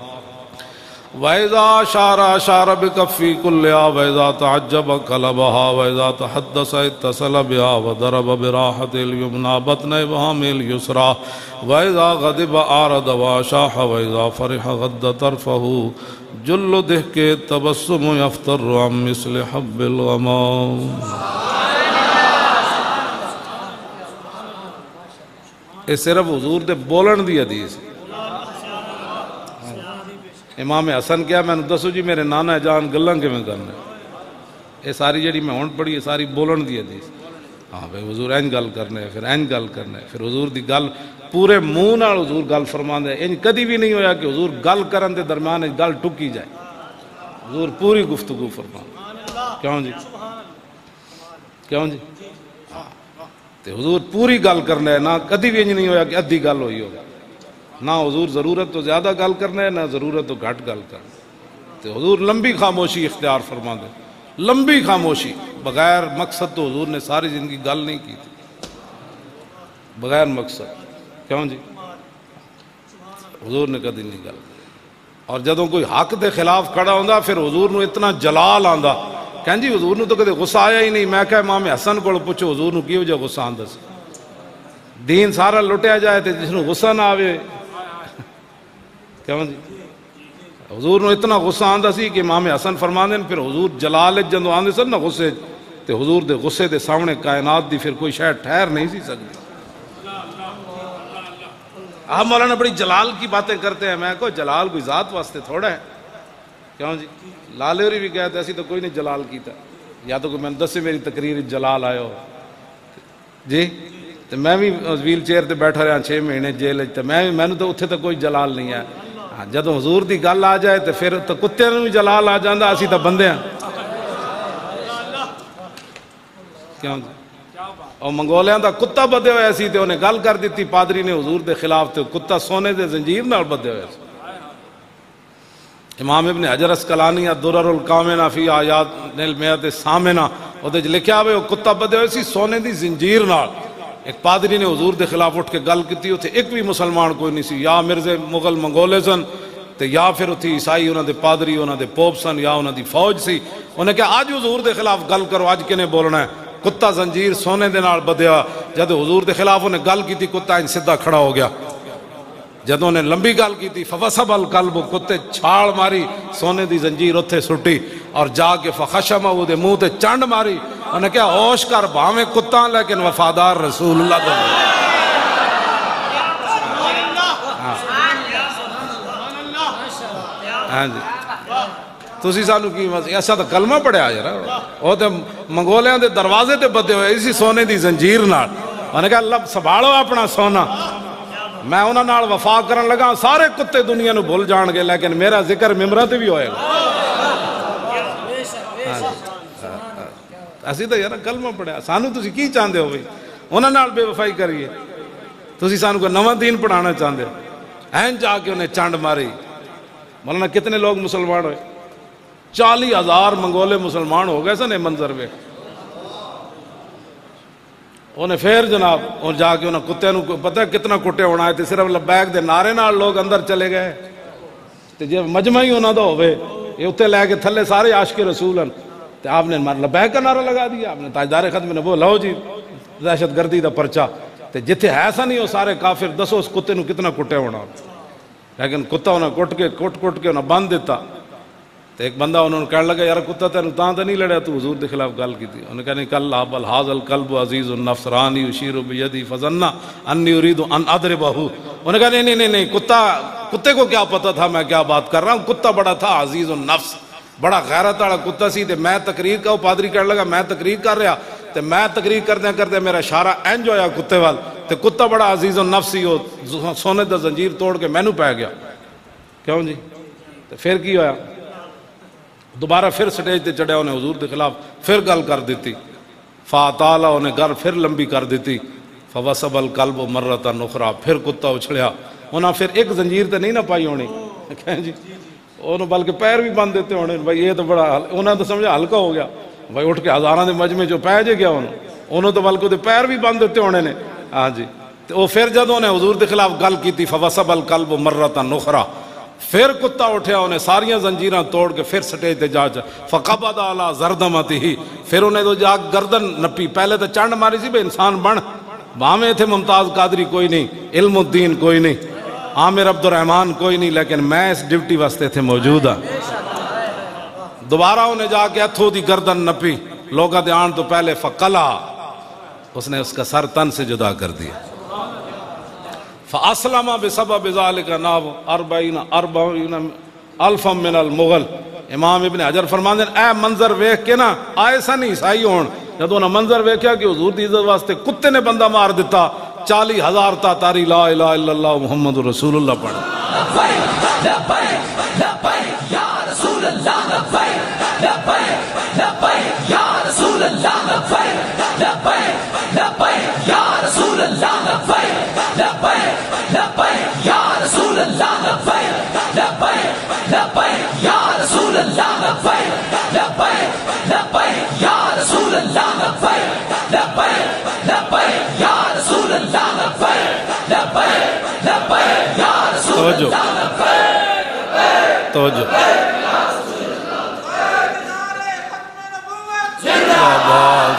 وَإِذَا أَشَارَ أَشَارَ بِكَفِّهِ كُلِّهَا وَإِذَا تَعَجَّبَ قَلَبَهَا وَإِذَا تَحَدَّثَ اتصل بها وضرب براحة اليمنى بطن إبهام اليسرى وإذا غضب أعرض وأشاح وإذا فرح غض طرفه جل ضحك التبسم يفتر عن مثل حب الغمام. یہ صرف حضور دے بولن دی حدیث. امام حسن کیا میں نے دسو جی میرے نانا جان گلاں کیویں کرنے. یہ ساری جڑی میں ہن پڑھی یہ ساری بولن دی حدیث. ہاں بھائی حضور این گل کرنے پھر این گل کرنے پھر حضور دی گل پورے منہ نال حضور گل فرماندے. ان کدی بھی نہیں ہویا کہ حضور گل کرن دے درمیان گل ٹکی جائے. حضور پوری گفتگو فرماندے. کیوں جی کیوں جی تے حضور پوری گل کرنا ہے. نہ کدی بھی نہیں ہویا کہ ادھی گل ہوئی ہوگا. نہ حضور ضرورت تو زیادہ گل کرنا ہے نہ ضرورت تو گھٹ گل کرنا. تے حضور لمبی خاموشی اختیار فرما دے. لمبی خاموشی بغیر مقصد. تو حضور نے ساری زندگی گل نہیں کی تھی بغیر مقصد. کیوں جی حضور نے کدی نہیں گل. اور جدوں کوئی حق دے خلاف کھڑا ہوندا پھر حضور نو اتنا جلال آندا. کہیں جی حضور نو تو کدے غصہ آیا ہی نہیں. میں کہا امام حسن کو پوچھو حضور نو کی وجہ غصہ آندا سی. دین سارا لٹیا جائے تے جس نو غصہ نہ آوے. کیوں جی حضور نو اتنا غصہ آندا سی کہ امام حسن فرماندے پھر حضور جلال جدوں آندے سن نا غصے تے حضور دے غصے دے سامنے کائنات دی پھر کوئی شے ٹھہر نہیں سی سکتی. آپ مولانا بڑی جلال کی باتیں کرتے ہیں. میں کہو جلال کوئی ذات واسطے تھوڑا ہے. کیوں جی لالے ہوری بھی کہتے ایسی تو کوئی نہیں جلال کیتا. یا تو کوئی میں دسے میری تقریر جلال آیا ہو جی. تو میں بھی ویل چیئر تے بیٹھا رہا 6 مہینے جیل تے میں تو اتھے تو کوئی جلال نہیں ہے. جدوں حضور دی گل آ جائے تو پھر تو کتے نوں بھی جلال آ جاندا. اسی تو بندے ہیں. کیوں جی اور منگولیاں دا کتا بدے ہوئے سی تے انہیں گل کر دیتی پادری نے حضور دے خلاف تے کتا سونے دے زنجیر نال بدے ہوئے سی. امام ابن حجر اسقلانی الدرر الکامنہ فی آیات المیۃ الثامنہ وہ لکھیا ہوئے وہ کتا بدے ہوئے سی سونے دی زنجیر نال. ایک پادری نے حضور دے خلاف اٹھ کے گل کیتی. اتھے ایک بھی مسلمان کوئی نہیں سی. یا مرزے مغل منگولے سن تے یا پھر اتھی عیسائی انہاں دے پادری انہاں دے پوپ سن یا انہاں دی فوج سی. انہیں کہا آج حضور دے خلاف گل کرو. آج کنے بولنا ہے. کتا زنجیر سونے دے نال بدیا. جد حضور دے خلاف انہیں گل کی تھی کتا ان سدھا کھڑا ہو گیا. جدوں نے لمبی گل کی تھی فوسب القلب کتے چھاڑ ماری سونے دی زنجیر اتھے سٹی اور جا کے فخشم وہ دے منہ تے چنڈ ماری. انہیں کہا ہوش کر بھاویں کتا لیکن وفادار رسول اللہ دے. ہاں جی تسی سانو کی ایسا تو کلمہ پڑھیا یار. وہ تے منگولیاں دے دروازے تے بدے ہوئے اسی سونے دی زنجیر نال. انہیں کہا اللہ سنبھالو اپنا سونا. میں انہاں نال وفا کرن لگا سارے کتے دنیا نو بھول جان گے لیکن میرا ذکر ممبراں تے بھی ہوئے گا. اسی تو یار کلمہ پڑھیا. سانو تسی کی چاہندے ہو بھئی انہاں نال بے وفائی کریے. تسی سانو کو نواں دین پڑھانا چاہندے ہو. این جا کے انہیں چانڈ ماری. مولانا کتنے لوگ مسلمان ہوئے 40,000 منگولے مسلمان ہو گئے سن. منظر وے انہیں پھر جناب اور جا کے انہیں کتے نو پتہ کتنا کٹے ہونا ہے. صرف لبیک دے نعرے نال لوگ اندر چلے گئے. تے جے مجمع ہی انہاں دا ہوئے یہ اتنے لے کے تھلے سارے عاشق رسول ہیں تے آپ نے لبیک کا نعرہ لگا دیا. آپ نے تاجدار ختم نبوت لو جی دہشت گردی دا پرچہ. تے جتھے ایسا نہیں ہو سارے کافر. دسو اس کتے نو کتنا کٹے ہونا. لیکن کتا انہیں کٹ کے انہیں باندھ دیتا. تو ایک بندہ انہوں نے کہنے لگا یار کتا تینوں تاں تے نہیں لڑیا تو حضور دے خلاف گل کی تھی. انہوں نے کہا نہیں کلا بل ھذا القلب عزیز النفس رانی یشیر بیدی فظن انی اريد ان اضربہ. انہوں نے کہا نہیں کتے کو کیا پتا تھا میں کیا بات کر رہا ہوں. کتا بڑا تھا عزیز النفس بڑا غیرت والا کتا سی. تے میں تقریر کا پادری کہنے لگا میں تقریر کر رہا تے میں تقریر کردے میرا اشارہ انج ہویا کتے وال تے کتا بڑا عزیز النفس سی. وہ سونے دا زنجیر توڑ کے مینوں پہ گیا. کیوں جی تے پھر کی ہویا دوبارہ پھر سٹیج تے چڑھیا. انہیں حضور دے خلاف پھر گل کر دیتی. فاطالہ انہیں گل پھر لمبی کر دیتی. فوسب القلب مرۃ اخرى پھر کتا اچھڑیا. انہاں پھر ایک زنجیر تے نہیں نہ پائی ہونی جی انہوں بلکہ پیر بھی بند دیتے ہونے. بھائی یہ تو بڑا انہوں تو سمجھا ہلکا ہو گیا. بھائی اٹھ کے ہزاراں دے مجمع جو پہ جے گیا انہوں تو بلکہ دے پیر بھی بند دیتے ہونے نے. ہاں جی وہ پھر جدوں نے حضور دے خلاف گل کی تھی فوسب القلب مرۃ اخرى پھر کتا اٹھیا انہیں ساریاں زنجیراں توڑ کے پھر سٹیج تے جا فقبض علی زردمتہ، پھر انہیں تو جا گردن نپی، پہلے تو چانڈ ماری سی بے انسان بن، بامے تھے ممتاز قادری کوئی نہیں، علم الدین کوئی نہیں، عامر عبد الرحمن کوئی نہیں، لیکن میں اس ڈیوٹی واسطے تھے موجود ہاں۔ دوبارہ انہیں جا کے ہتھوں دی گردن نپی، لوگاں دے آن تو پہلے فقلا، اس نے اس کا سر تن سے جدا کر دیا۔ فاسلم بسبب ذلك ناب 40 الفا من المغل۔ امام ابن حجر فرماندے اے منظر ویکھ کے نا آئے سن عیسائی ہون، جدوں نہ منظر ویکھیا کہ حضور دی عزت واسطے کتے نے بندہ مار دیتا، 40,000 تا تاری لا الہ الا اللہ محمد رسول اللہ پڑھ۔ لبیک لبیک لبیک یا رسول اللہ، لبیک لبیک لبیک یا رسول اللہ، لبیک لبیک لبیک یا رسول اللہ، لبیک لبیک لبیک یا رسول اللہ، لبیک لبیک لبیک یا رسول اللہ، لبیک لبیک لبیک یا رسول اللہ، لبیک لبیک لبیک یا رسول اللہ، لبیک لبیک لبیک یا رسول اللہ، توجہ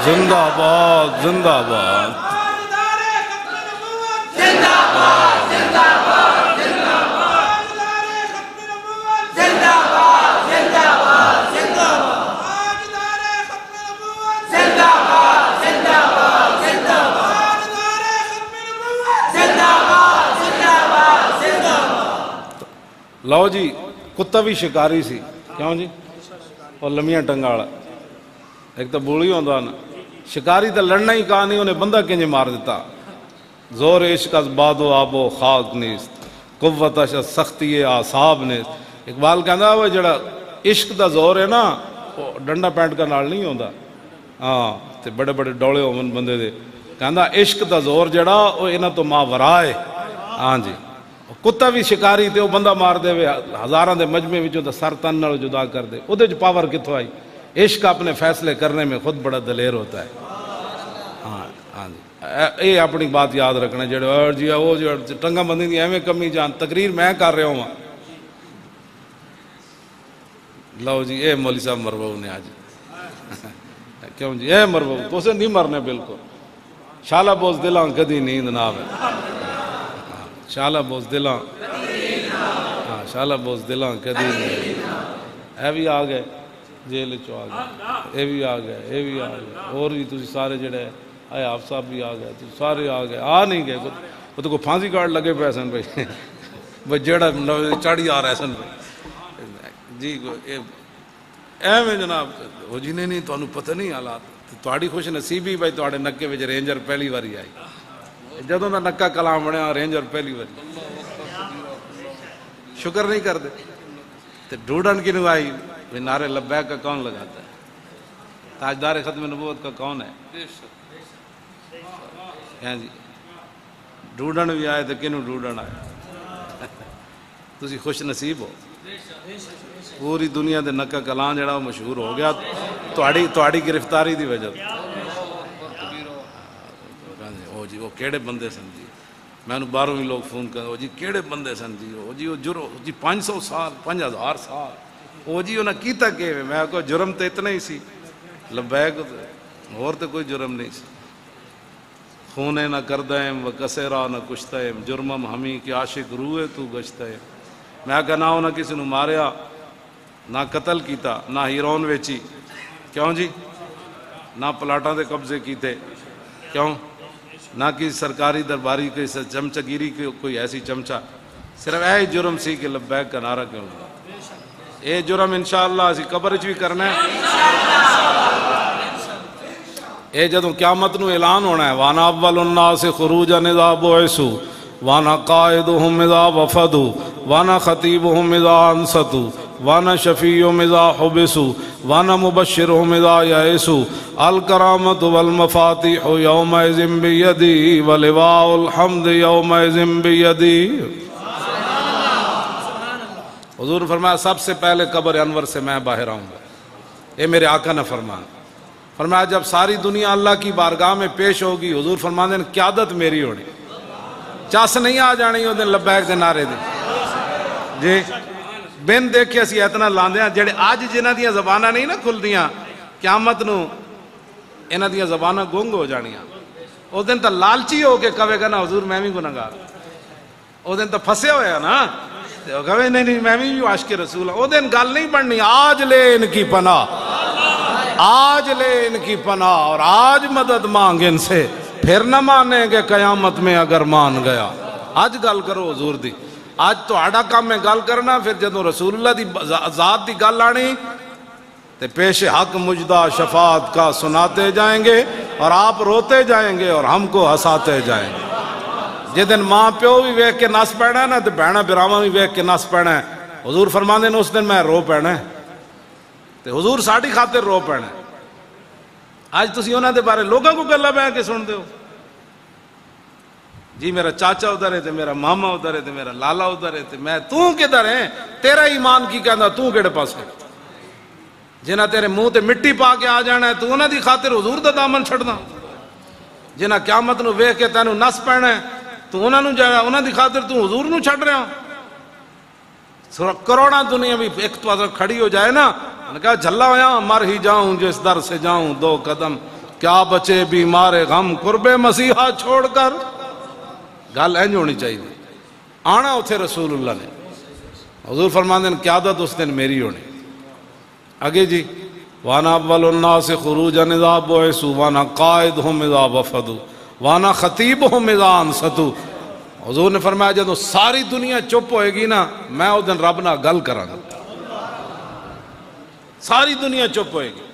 زندہ باد زندہ باد۔ لو جی کتا بھی شکاری سی، کیوں جی؟ اور لمیاں ٹنگا والا، ایک تو بولی ہوندہ نا، شکاری تو لڑنا ہی کہا نہیں، انہیں بندہ کنجے مار دیتا۔ زور عشق از باد و آب و خاک نیست، قوتش از سختی آصاب نیست۔ اقبال کہندا وہ جڑا عشق دا زور ہے نا، وہ ڈنڈا پینٹ کا نال نہیں ہوندہ، ہاں تے بڑے بڑے ڈولے ہومن بندے دے، کہندا عشق دا زور جڑا وہ انہاں تو ماں ورائے، ہاں جی۔ کتا بھی شکاری تے وہ بندہ مار دے وے، ہزاراں دے مجمع وچوں تے سر تن نال جدا کر دے، او دے وچ پاور کتھوں آئی؟ عشق اپنے فیصلے کرنے میں خود بڑا دلیر ہوتا ہے۔ ہاں جی، اے اپنی بات یاد رکھنا، جڑے اور جی وہ جو ٹنگا بندی دی ایویں کمی جان، تقریر میں کر رہا ہوں۔ لو جی اے مولوی صاحب مربو نے آج کیوں جی اے مربو تو سے نہیں مرنے بالکل، شالہ بوز دلاں کدی نیند نہ آوے، شالہ بوز دلاں، ہاں شالہ بوز دلاں کدی نیند۔ اے بھی آ گئے جیل چو آ گئے، اے بھی آ گئے، اے بھی آ گئے، اور بھی تسی سارے جڑے اے آپ صاحب بھی آ گئے، تسی سارے آ گئے، آ نہیں گئے، وہ تو کوئی پھانسی کارڈ لگے پہ سن بھائی، وہ جڑا چاڑی آ رہا سن بھائی جی اے میں جناب وہ جی نہیں تو انہوں پتہ نہیں حالات، تھوڑی خوش نصیبی بھائی تھوڑے نکے وچ رینجر پہلی واری آئی، جدوں دا نکا کلام بنیا رینجر پہلی واری، شکر نہیں کر دے تو ڈھونڈن کنوں آئی، نعرے لبیک کا کون لگاتا ہے؟ تاجدار ختم نبوت کا کون ہے؟ جی ڈھونڈن بھی آئے تو کنوں ڈھونڈن آئے؟ تسی خوش نصیب ہو، پوری دنیا دے نکا کلام جڑا وہ مشہور ہو گیا تواڈی گرفتاری دی وجہ او جی وہ کیڑے بندے سن جی، میں نے باہروں بھی لوگ فون کر او جی کیڑے بندے سن جی، او جی وہ جرو جی 500 سال 5000 سال، او جی انہاں کیتا کہ میں کو جرم تے اتنا ہی سی، لبیک اور تے کوئی جرم نہیں سی، خونے نہ کردائم و کسیرا نہ کشتائم، جرمم ہمیں کہ عاشق روئے تو گشتائم۔ میں کہا نہ انہاں کسی نو ماریا، نہ قتل کیتا، نہ ہیرون ویچی، کیوں جی؟ نہ پلاٹاں دے قبضے کیتے، کیوں؟ نہ کسی سرکاری درباری کی چمچہ گیری کی کوئی ایسی چمچہ، صرف اے جرم سی کہ لبیک کا نعرہ کیوں لگا۔ اے جرم انشاءاللہ اسی قبر چ بھی کرنا ہے، اے جدوں قیامت نو اعلان ہونا ہے، وانا اول الناس خروجا اذا بعثوا وانا قائدهم اذا وفدوا وانا خطیبهم اذا انصتوا وانا شفیعهم اذا حبسوا وانا مبشرهم اذا یئسوا الکرامۃ والمفاتیح یومئذ بیدی ولواء الحمد یومئذ بیدی۔ حضور فرمایا سب سے پہلے قبر انور سے میں باہر آؤں گا، یہ میرے آقا نے فرمایا۔ فرمایا جب ساری دنیا اللہ کی بارگاہ میں پیش ہوگی، حضور فرماتے ہیں قیادت میری ہونی، چس نہیں آ جانی وہ دن لبیک دے نعرے دے جی، بن دیکھے اسی اتنا لاندے ہیں جڑے آج جنہ دیا زبانہ نہیں نا کھل دیاں قیامت نو انہ دیا زبانہ گونگ ہو جانیاں اس دن تا لالچی ہو کے کہے گا نا حضور میں بھی گناہگار اس دن تا پھسے ہویا نا کہے نہیں میں بھی عاشق رسول ہوں اس دن گل نہیں بڑھنی آج لے ان کی پناہ آج لے ان کی پناہ اور آج مدد مانگ ان سے پھر نہ مانیں گے قیامت میں اگر مان گیا آج گل کرو حضور دی آج تو آڑا کام میں گل کرنا پھر جدوں رسول اللہ دی ذات دی گل آنی تے پیش حق مجدہ شفاعت کا سناتے جائیں گے اور آپ روتے جائیں گے اور ہم کو ہساتے جائیں گے جدن ماں پیو بھی ویکھ کے نس پینا ہے نا تے بہنا براواں بھی ویکھ کے نس پینا ہے حضور فرماندے نے اس دن میں رو پینا ہے تے حضور ساڑی خاطر رو پینا ہے آج تسی انہاں دے بارے لوگاں کو گلاں بہ کے سن دے ہو جی میرا چاچا ادھر ہے تے میرا ماما ادھر ہے تے میرا لالا ادھر ہے تے میں تو کدھر ہے تیرا ایمان کی کہندا تو کیڑے پاس ہے جنہ تیرے منہ تے مٹی پا کے آ جانا ہے تو انہاں دی خاطر حضور دا دامن چھڑنا جنہ قیامت نو ویکھ کے تینوں نس پینا ہے تو انہاں دی خاطر تو حضور نو چھڑ رہا کروڑا دنیا بھی ایک تو کھڑی ہو جائے نا نے کہا جھلا ہویا مر ہی جاؤں جس در سے جاؤں دو قدم کیا بچے بیمار غم قرب مسیحا چھوڑ کر گل اینج ہونی چاہیے آنا اتھے رسول اللہ نے حضور فرماندے ہیں قیادت اس دن میری ہونی آگے جی وانا اول الناس خروجا اذا بعثوا وانا قائدهم اذا وفدوا وانا خطیبهم اذا انصتوا حضور نے فرمایا جدو ساری دنیا چپ ہوئے گی نا میں اس دن رب نہ گل کراں ساری دنیا چپ ہوئے گی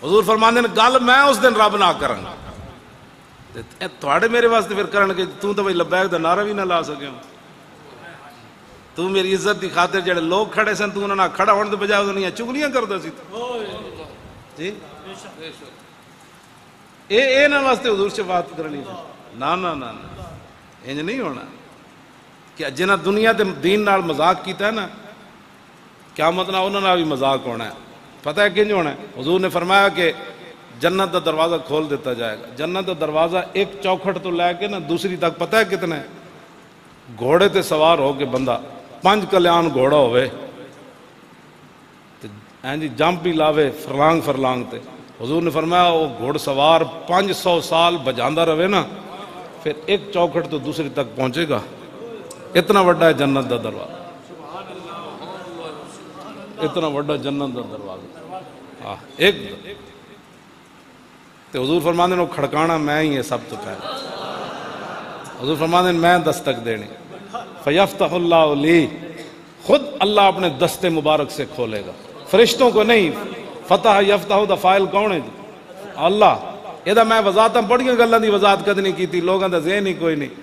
حضور فرماندے ہیں گل میں اس دن رب نہ کراں تھوڑے میرے واسطے پھر کرن کہ تو بھئی لبیک دا نعرہ بھی نہ لا سکے ہوں تو میری عزت دی خاطر جڑے لوگ کھڑے سن تو انہوں نے کھڑا ہونے دے بجائے دنیا چگلیاں کرتا سی جی اے نہ واسطے حضور سے بات کرنی نا نا نا انج نہیں ہونا کہ جنہ دنیا دے دین نال مذاق کیتا ہے نا قیامت نہ انہوں نے بھی مذاق ہونا ہے پتہ ہے کنج ہونا ہے حضور نے فرمایا کہ جنت دا دروازہ کھول دیتا جائے گا جنت دا دروازہ ایک چوکھٹ تو لے کے نا دوسری تک پتہ ہے کتنا ہے گھوڑے تے سوار ہو کے بندہ 5 کلیان گھوڑا ہوئے جی جمپ بھی لاوے فرلانگ فرلانگ تے حضور نے فرمایا وہ گھوڑ سوار 500 سال بجاندہ رہے نا پھر ایک چوکھٹ تو دوسری تک پہنچے گا اتنا بڑا ہے جنت دا دروازہ اتنا بڑا جنت دا دروازہ ایک تے حضور فرماندے نے کھڑکانا میں ہی ہے سب تو پہلے حضور فرماندے نے میں دستک دینی فیفتح اللہ لی خود اللہ اپنے دستے مبارک سے کھولے گا فرشتوں کو نہیں فتح یفتح دا فائل کون ہے اللہ یہ دا میں وضاحتاں بڑیاں گلاں دی وضاحت کد نہیں کی تھی لوگاں دا ذہن ہی کوئی نہیں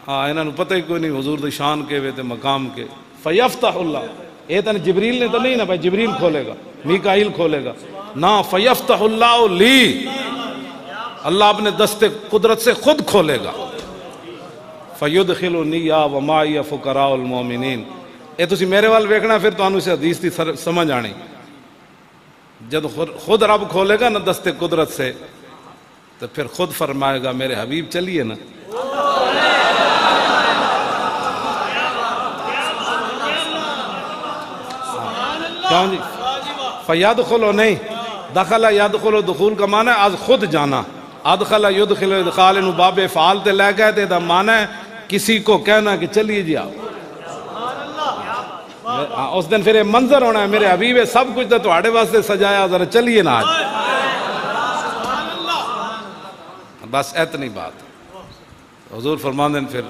انہاں نوں پتہ ہی کوئی نہیں حضور دی شان کے وے تے مقام کے فیفتح اللہ یہ تو جبریل نے تو نہیں نا بھائی جبریل کھولے گا میکائیل کھولے گا نا فیفتح اللہ لی اللہ اپنے دستے قدرت سے خود کھولے گا فیدخلنی ومعی فقراء المومنین اے تسی میرے وال ویکھنا پھر تو انہوں سے حدیث دی سمجھ آنی جب خود رب کھولے گا نا دستے قدرت سے تو پھر خود فرمائے گا میرے حبیب چلیے نا کیوں جی فیدخلو نہیں دخل یدخلو دخول کا معنی ہے آج خود جانا ادخل یدخل ادخال انہوں باب فعال تے لے گئے تے دا معنی ہے کسی کو کہنا کہ چلیے جی آپ اس دن پھر یہ منظر ہونا ہے میرے حبیب ہے سب کچھ تو آڑے واسطے سجایا ذرا چلیے نا آج بس اتنی بات حضور فرماندے پھر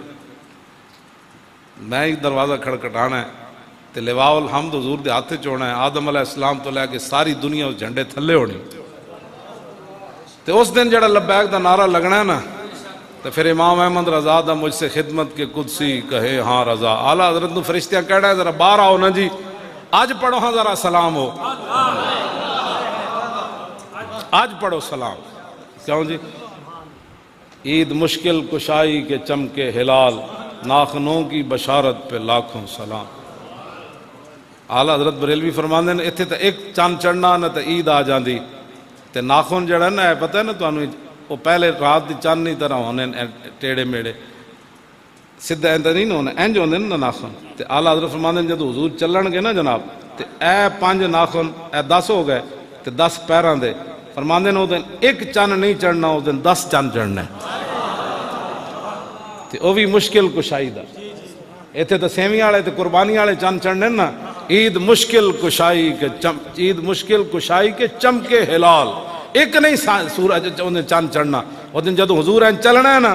میں ایک دروازہ کھڑکھٹانا ہے تے لواء الحمد حضور دے ہاتھ چونا ہے آدم علیہ السلام تو لے کے ساری دنیا اس جھنڈے تھلے ہونی تے اس دن جڑا لبیک دا نعرہ لگنا ہے نا تو پھر امام احمد رضا دا مجھ سے خدمت کے قدسی کہے ہاں رضا اعلیٰ حضرت نو فرشتیاں کہہ رہا ہے ذرا باہر آؤ نا جی آج پڑھو ہاں ذرا سلام ہو آج پڑھو سلام کیوں جی عید مشکل کشائی کے چمکے ہلال ناخنوں کی بشارت پہ لاکھوں سلام اعلیٰ حضرت بریلوی فرماندے نے اتھے تا ایک چاند چڑھنا نہ تا عید آ جاندی تے ناخن جڑا نا ہے پتہ ہے نا تو انہوں وہ پہلے رات دی چاند نہیں طرح ہونے ٹیڑے میڑے سیدھا ایندا نہیں ہونا، انج ہوندے نا ناخن تے اعلیٰ حضرت فرماندے نے جدوں حضور چلن گے نا جناب تے اے 5 ناخن اے 10 ہو گئے تے 10 پیراں دے فرماندے نے او دن ایک چن نہیں چڑھنا، او دن 10 چن چڑھنا تے او بھی مشکل کشائی دا۔ ایتھے تے سیویاں والے تے قربانی والے چن چڑھنے نا، عید مشکل کشائی کے چمکے ہلال، ایک نہیں سورج چند چڑھنا، وہ دن جدو حضور ہیں چلنا ہے نا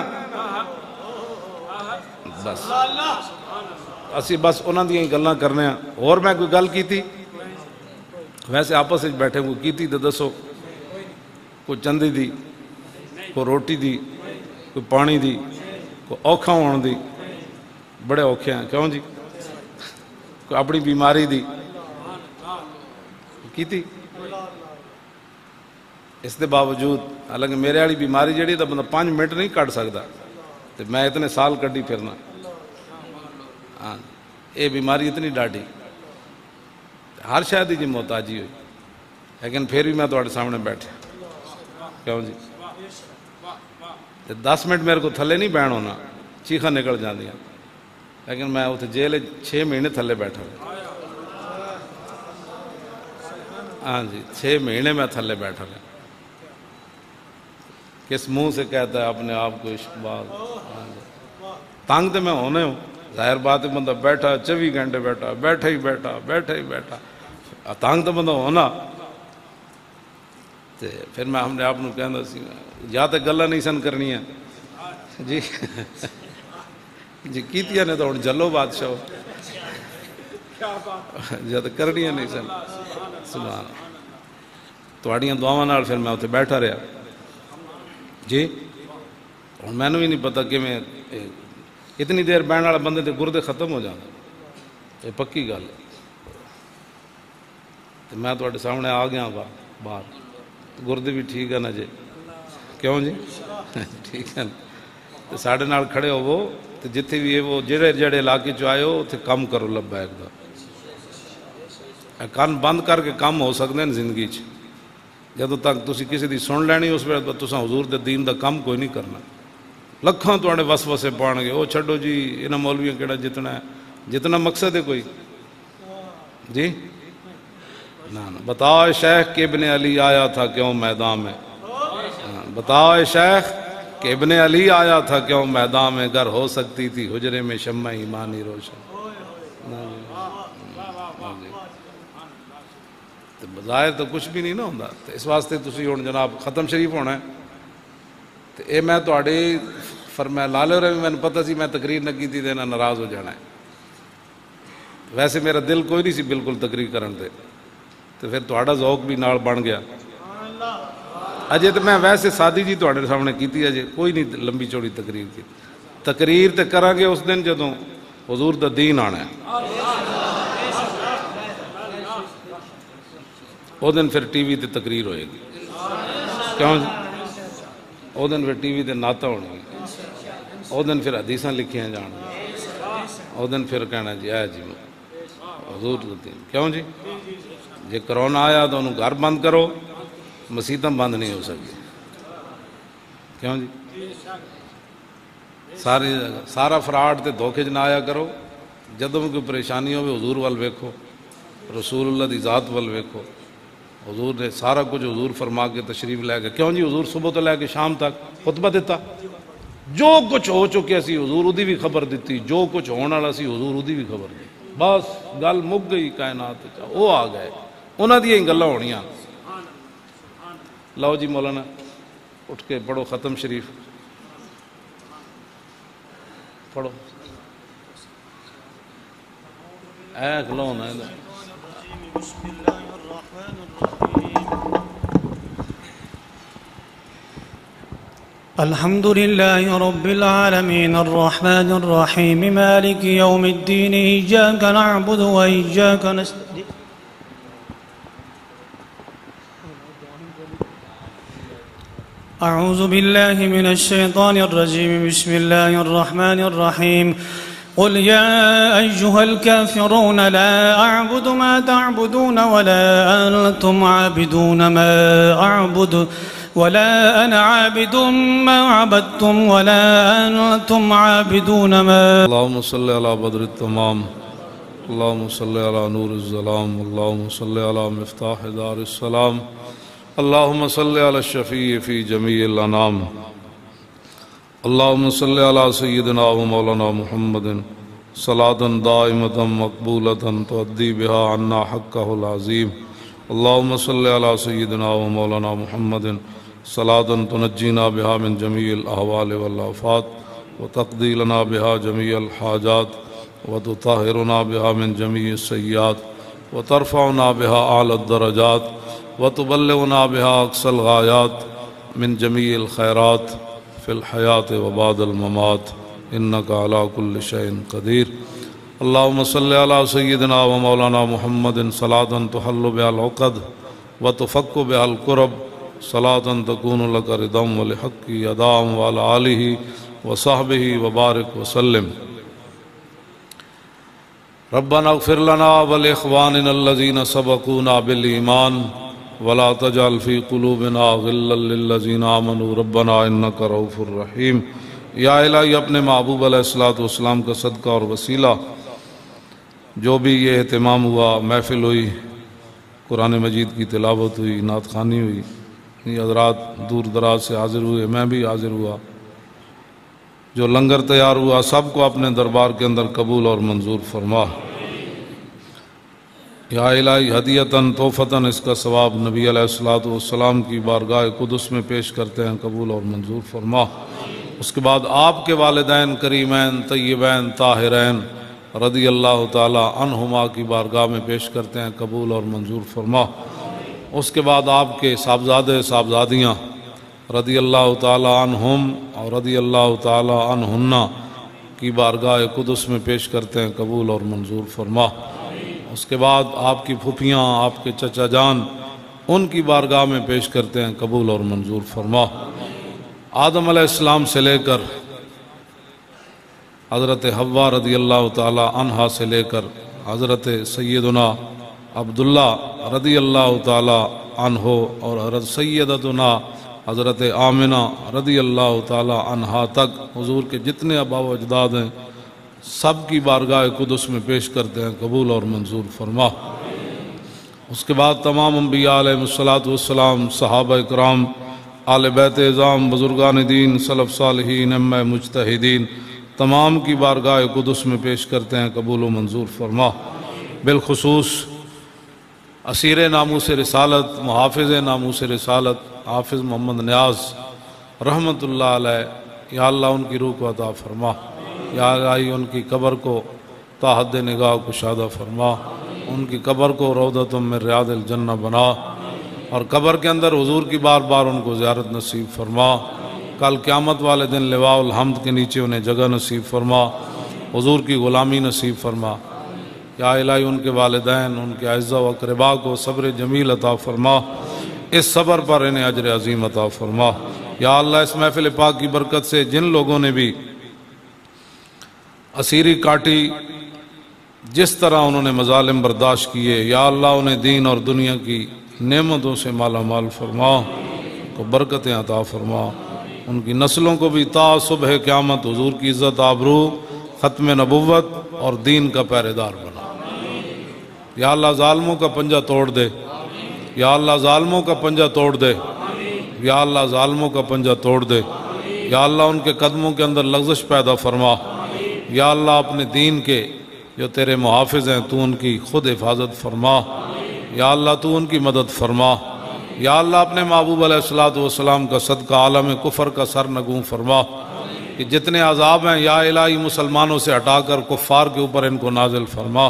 بس اسی بس انہاں دیاں گلاں کرنے ہیں۔ اور میں کوئی گل کی تھی ویسے آپس وچ بیٹھے کوئی کیتی تے دسو، کوئی چندی دی، کوئی روٹی دی، کوئی پانی دی، کوئی اوکھا ہون دی، بڑے اوکھے ہیں کیوں جی، کوئی اپنی بیماری دی کیتی، اس دے باوجود حالانکہ میرے والی بیماری جڑی تو بندہ 5 منٹ نہیں کٹ سکتا تو میں اتنے سال کڈی پھرنا، ہاں یہ بیماری اتنی ڈاڈی ہر شاید ہی جی محتاجی ہوئی، لیکن پھر بھی میں تھوڑے سامنے بیٹھا کیوں جی 10 منٹ میرے کو تھلے نہیں بہن ہونا، چیخاں نکل جاندیاں، لیکن میں اتنے جیل 6 مہینے تھلے بیٹھا رہا، ہاں جی 6 مہینے میں تھلے بیٹھا رہا۔ کس منہ سے کہتا ہے اپنے آپ کو عشق باز، تنگ تو میں ہونے ہوں، ظاہر بات ہے بندہ بیٹھا 24 گھنٹے بیٹھا ہی بیٹھا تنگ تو بندہ ہونا، پھر میں ہم نے آپ کہنا سی یا تو گلا نہیں سن کرنی ہے جی جی کیتیا نے تو ہوں جلو بادشاہ جد کرنی نہیں سن سبحان تواڈیاں دعاواں نال پھر میں اتنے بیٹھا رہا جی۔ ہوں مینوں بھی نہیں پتا کہ میں اتنی دیر بہن والا بندے دے گردے ختم ہو جاندے، یہ پکی گل ہے۔ تو میں تواڈے سامنے آ گیا باہر، گردے بھی ٹھیک ہے نا جی کیوں جی ٹھیک ہے نا، تو ساڈے نال کھڑے ہوو تو جتھے بھی وہ جڑے علاقے چ آئے ہو اتنے کم کرو لبیک دا، کان بند کر کے کم ہو سکتے ہیں زندگی چ، جدوں تک تسی کسی دی سن لینی اس ویلے تساں حضور دے دین دا کم کوئی نہیں کرنا، لکھاں تواڈے وسوسے پان گے، او چھڈو جی انہاں مولویاں کیڑا جتنا ہے، جتنا مقصد ہے کوئی جی نہ بتا شیخ کہ ابن علی آیا تھا کیوں میدان میں، بتا شیخ کہ ابن علی آیا تھا کیوں میدان میں، گر ہو سکتی تھی حجرے میں شمع ایمانی روشن، بظاہر تو کچھ بھی نہیں نہ ہوتا، اس واسطے تسی ہوں جناب ختم شریف ہونا ہے، تو اے میں تواڈے فرمایا لالے رہے میں پتہ سی میں تقریر نہ کی تھی دینا ناراض ہو جانا ہے، ویسے میرا دل کوئی نہیں سی بالکل تقریر کرن دے، تو پھر تواڈا ذوق بھی نال بن گیا، اجے تو میں ویسے سادی جی تواڈے سامنے کیتی، اجے کوئی نہیں لمبی چوڑی تقریر کی، تقریر تے کراں گے اس دن جدوں حضور دا دین آنا ہے، او دن پھر ٹی وی تے تقریر ہوئے گی کیوں جی، او دن پھر ٹی وی تے نعتاں ہونی گی، او دن پھر حدیثاں لکھیاں جان گی، او دن پھر کہنا جی اے جی حضور دا دین کیوں جی، جے کرونا آیا تو انہوں گھر بند کرو، مسیتاں بند نہیں ہو سکتی کیوں جی، سارا فراڈ تے دھوکے نہ آیا کرو، جدوں بھی کوئی پریشانی ہوئے حضور وال ویکھو، رسول اللہ دی ذات وال ویکھو، حضور نے سارا کچھ حضور فرما کے تشریف لے گئے کیوں جی، حضور صبح تو لے کے شام تک خطبہ دیتا، جو کچھ ہو چکے سی حضور اودی بھی خبر دیتی، جو کچھ ہونے والا سی حضور اودی بھی خبر دی، بس گل مک گئی کائنات، وہ آ گئے انہاں دی ہی گلاں ہونیاں۔ لو جی مولانا اٹھ کے پڑھو ختم شریف پڑھو، اے کھلونا ہے بسم اللہ الرحمن الرحیم، الحمد لله رب العالمين الرحمن الرحيم مالك يوم الدين إياك نعبد وإياك نستعين أعوذ بالله من الشيطان الرجيم بسم الله الرحمن الرحيم قل يا أيها الكافرون لا أعبد ما تعبدون ولا أنتم عابدون ما أعبد ولا أنا عابد ما عبدتم ولا أنتم عابدون ما. اللهم صل على بدر التمام، اللهم صل على نور الظلام، اللهم صل على مفتاح دار السلام، اللهم صل على الشفيع في جميع الأنام، اللهم صل على سيدنا ومولانا محمد صلاة دائمة مقبولة تؤدي بها عنا حقه العظيم. اللهم صل على سيدنا ومولانا محمد صلاة تنجينا بها من جميع الأهوال والآفات وتقضي لنا بها جميع الحاجات وتطهرنا بها من جميع السيئات وترفعنا بها أعلى الدرجات وتبلغنا بها أقصى الغايات من جميع الخيرات في الحياة وبعد الممات إنك على كل شيء قدير. اللهم صل على سيدنا ومولانا محمد صلاة تحل بها العقد وتفك بها الكرب، صلاة تكون لك رضا ولحق أداء وعلى آله وصحبه وبارك وسلم. ربنا اغفر لنا ولإخواننا الذين سبقونا بالإيمان ولا تجعل في قلوبنا غلا للذين آمنوا ربنا إنك رؤوف رحيم. یا الہی اپنے محبوب علیہ الصلوۃ والسلام کا صدقہ اور وسیلہ جو بھی یہ اہتمام ہوا، محفل ہوئی، قرآن مجید کی تلاوت ہوئی، نعت خوانی ہوئی، یہ حضرات دور دراز سے حاضر ہوئے، میں بھی حاضر ہوا، جو لنگر تیار ہوا، سب کو اپنے دربار کے اندر قبول اور منظور فرما. یا الہی ہدیتاً تحفتاً اس کا ثواب نبی علیہ الصلوۃ والسلام کی بارگاہ قدس میں پیش کرتے ہیں، قبول اور منظور فرما. اس کے بعد آپ کے والدین کریمین طیبین طاہرین رضی اللہ تعالی عنہما کی بارگاہ میں پیش کرتے ہیں، قبول اور منظور فرما. اس کے بعد آپ کے صاحبزادے صاحبزادیاں رضی اللہ تعالی عنہم اور رضی اللہ تعالی عنہن کی بارگاہ قدس میں پیش کرتے ہیں، قبول اور منظور فرما. اس کے بعد آپ کی پھوپھیاں، آپ کے چچا جان، ان کی بارگاہ میں پیش کرتے ہیں، قبول اور منظور فرما. آدم علیہ السلام سے لے کر حضرت حوا رضی اللہ تعالی عنہا سے لے کر حضرت سیدنا عبداللہ رضی اللہ تعالی عنہ اور حضرت سیدتنا حضرت آمنہ رضی اللہ تعالی عنہا تک حضور کے جتنے آباء و اجداد ہیں سب کی بارگاہ قدس میں پیش کرتے ہیں، قبول اور منظور فرما. اس کے بعد تمام انبیاء علیہ الصلوۃ والسلام، صحابہ اکرام، آل بیت اعظام، بزرگان دین، سلف صالحین، ائمہ مجتہدین، تمام کی بارگاہ قدس میں پیش کرتے ہیں، قبول و منظور فرما. بالخصوص اسیر ناموس رسالت، محافظ ناموس رسالت حافظ محمد نیاز رحمت اللہ علیہ، یا اللہ ان کی روح کو عطا فرما. یا الہی ان کی قبر کو تا حد نگاہ کشادہ فرما، ان کی قبر کو روضۃ من ریاض الجنہ بنا، اور قبر کے اندر حضور کی بار بار ان کو زیارت نصیب فرما. کل قیامت والے دن لواء الحمد کے نیچے انہیں جگہ نصیب فرما، حضور کی غلامی نصیب فرما. یا الہی ان کے والدین، ان کے اعزاء و اقرباء کو صبر جمیل عطا فرما، اس صبر پر انہیں اجر عظیم عطا فرما. یا اللہ اس محفل پاک کی برکت سے جن لوگوں نے بھی اسیری کاٹی، جس طرح انہوں نے مظالم برداشت کیے، یا اللہ انہیں دین اور دنیا کی نعمتوں سے مالا مال فرما، کو برکتیں عطا فرما. ان کی نسلوں کو بھی تا صبح قیامت حضور کی عزت آبرو، ختم نبوت اور دین کا پہرے دار بنا. یا اللہ ظالموں کا پنجہ توڑ دے، یا اللہ ظالموں کا پنجہ توڑ دے، یا اللہ ظالموں کا پنجہ توڑ دے. یا اللہ ان کے قدموں کے اندر لغزش پیدا فرما. یا اللہ اپنے دین کے جو تیرے محافظ ہیں تو ان کی خود حفاظت فرما. یا اللہ تو ان کی مدد فرما. یا اللہ اپنے محبوب علیہ الصلوۃ والسلام کا صدقہ عالم کفر کا سر نگوں فرما، کہ جتنے عذاب ہیں یا الہی مسلمانوں سے ہٹا کر کفار کے اوپر ان کو نازل فرما.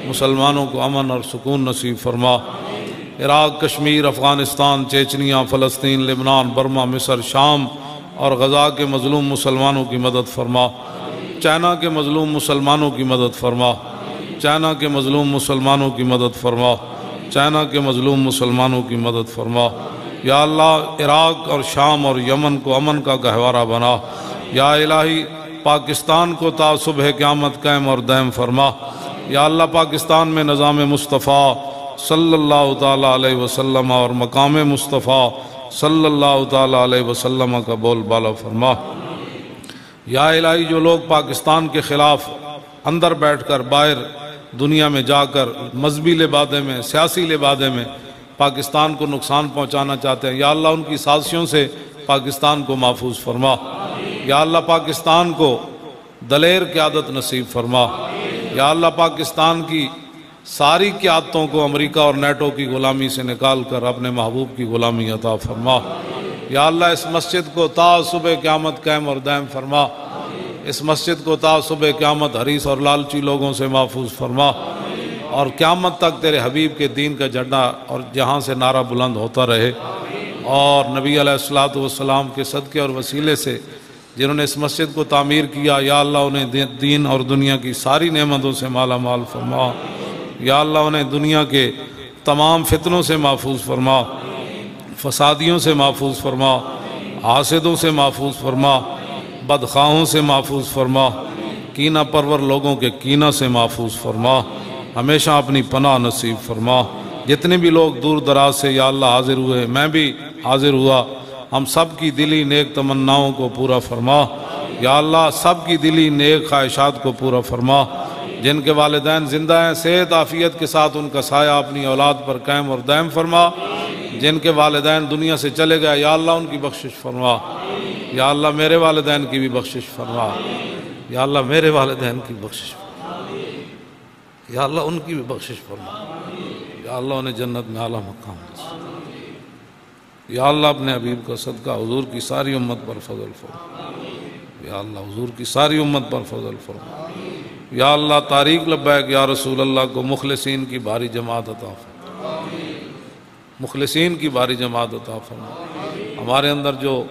مسلمانوں کو امن اور سکون نصیب فرما. عراق، کشمیر، افغانستان، چیچنیا، فلسطین، لبنان، برما، مصر، شام اور غزہ کے مظلوم مسلمانوں کی مدد فرما. چائنا کے مظلوم مسلمانوں کی مدد فرما. چائنا کے مظلوم مسلمانوں کی مدد فرما. چائنا کے مظلوم مسلمانوں کی مدد فرما. یا اللہ عراق اور شام اور یمن کو امن کا گہوارہ بنا. یا الہی پاکستان کو تا صبح قیامت قائم اور دائم فرما. یا اللہ پاکستان میں نظام مصطفیٰ صلی اللہ تعالیٰ علیہ وسلم اور مقام مصطفیٰ صلی اللہ تعالیٰ علیہ وسلم کا بول بالا فرما۔ یا الہی جو لوگ پاکستان کے خلاف اندر بیٹھ کر باہر دنیا میں جا کر مذہبی لبادے میں سیاسی لبادے میں پاکستان کو نقصان پہنچانا چاہتے ہیں، یا اللہ ان کی سازشوں سے پاکستان کو محفوظ فرما۔ یا اللہ پاکستان کو دلیر قیادت نصیب فرما۔ یا اللہ پاکستان کی ساری قیادتوں کو امریکہ اور نیٹو کی غلامی سے نکال کر اپنے محبوب کی غلامی عطا فرما۔ یا اللہ اس مسجد کو تا صبح قیامت قائم اور دائم فرما۔ اس مسجد کو تا صبح قیامت حریص اور لالچی لوگوں سے محفوظ فرما، اور قیامت تک تیرے حبیب کے دین کا جھنڈا اور جہاں سے نعرہ بلند ہوتا رہے۔ اور نبی علیہ السلام کے صدقے اور وسیلے سے جنہوں نے اس مسجد کو تعمیر کیا، یا اللہ انہیں دین اور دنیا کی ساری نعمتوں سے مالا مال فرما۔ یا اللہ انہیں دنیا کے تمام فتنوں سے محفوظ فرما، فسادیوں سے محفوظ فرما، حاسدوں سے محفوظ فرما، بدخواہوں سے محفوظ فرما، کینہ پرور لوگوں کے کینہ سے محفوظ فرما، ہمیشہ اپنی پناہ نصیب فرما۔ جتنے بھی لوگ دور دراز سے یا اللہ حاضر ہوئے، میں بھی حاضر ہوا، ہم سب کی دلی نیک تمناؤں کو پورا فرما۔ یا اللہ سب کی دلی نیک خواہشات کو پورا فرما۔ جن کے والدین زندہ ہیں صحت عافیت کے ساتھ ان کا سایہ اپنی اولاد پر قائم اور دائم فرما۔ جن کے والدین دنیا سے چلے گئے، یا اللہ ان کی بخشش فرما۔ یا اللہ میرے والدین کی بھی بخشش فرما۔ یا اللہ میرے والدین کی بخشش فرما۔ یا اللہ ان کی بھی بخشش فرما۔ یا اللہ انہیں جنت میں اعلیٰ مقام دے۔ یا اللہ اپنے حبیب کا صدقہ حضور کی ساری امت پر فضل فرما۔ یا اللہ حضور کی ساری امت پر فضل فرما۔ یا اللہ تاریخ لبیک یا رسول اللہ کو مخلصین کی بھاری جماعت عطا فرما۔ مخلصین کی بھاری جماعت عطا فرما۔ ہمارے اندر جو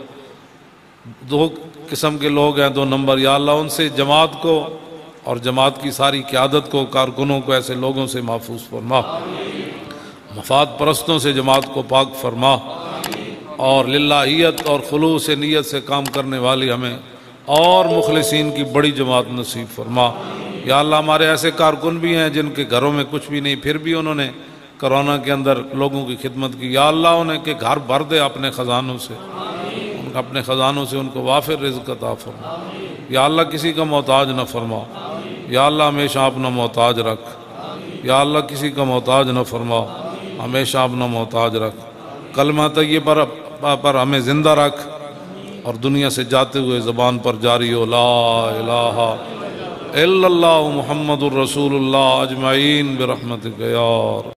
دو قسم کے لوگ ہیں، 2 نمبر، یا اللہ ان سے جماعت کو اور جماعت کی ساری قیادت کو، کارکنوں کو ایسے لوگوں سے محفوظ فرما، مفاد پرستوں سے جماعت کو پاک فرما، اور للہیت اور خلوص نیت سے کام کرنے والی ہمیں اور مخلصین کی بڑی جماعت نصیب فرما۔ یا اللہ ہمارے ایسے کارکن بھی ہیں جن کے گھروں میں کچھ بھی نہیں، پھر بھی انہوں نے کرونا کے اندر لوگوں کی خدمت کی، یا اللہ انہیں کے گھر بھر دے اپنے خزانوں سے، اپنے خزانوں سے ان کو وافر رزق عطا فرما۔ یا اللہ کسی کا محتاج نہ فرما۔ یا اللہ ہمیشہ اپنا محتاج رکھ۔ یا اللہ کسی کا محتاج نہ فرما، ہمیشہ اپنا محتاج رکھ۔ کلمہ طیبہ پر ہمیں زندہ رکھ، اور دنیا سے جاتے ہوئے زبان پر جاری ہو لا الہ الا اللہ محمد الرسول اللہ اجمعین برحمتک یا رب۔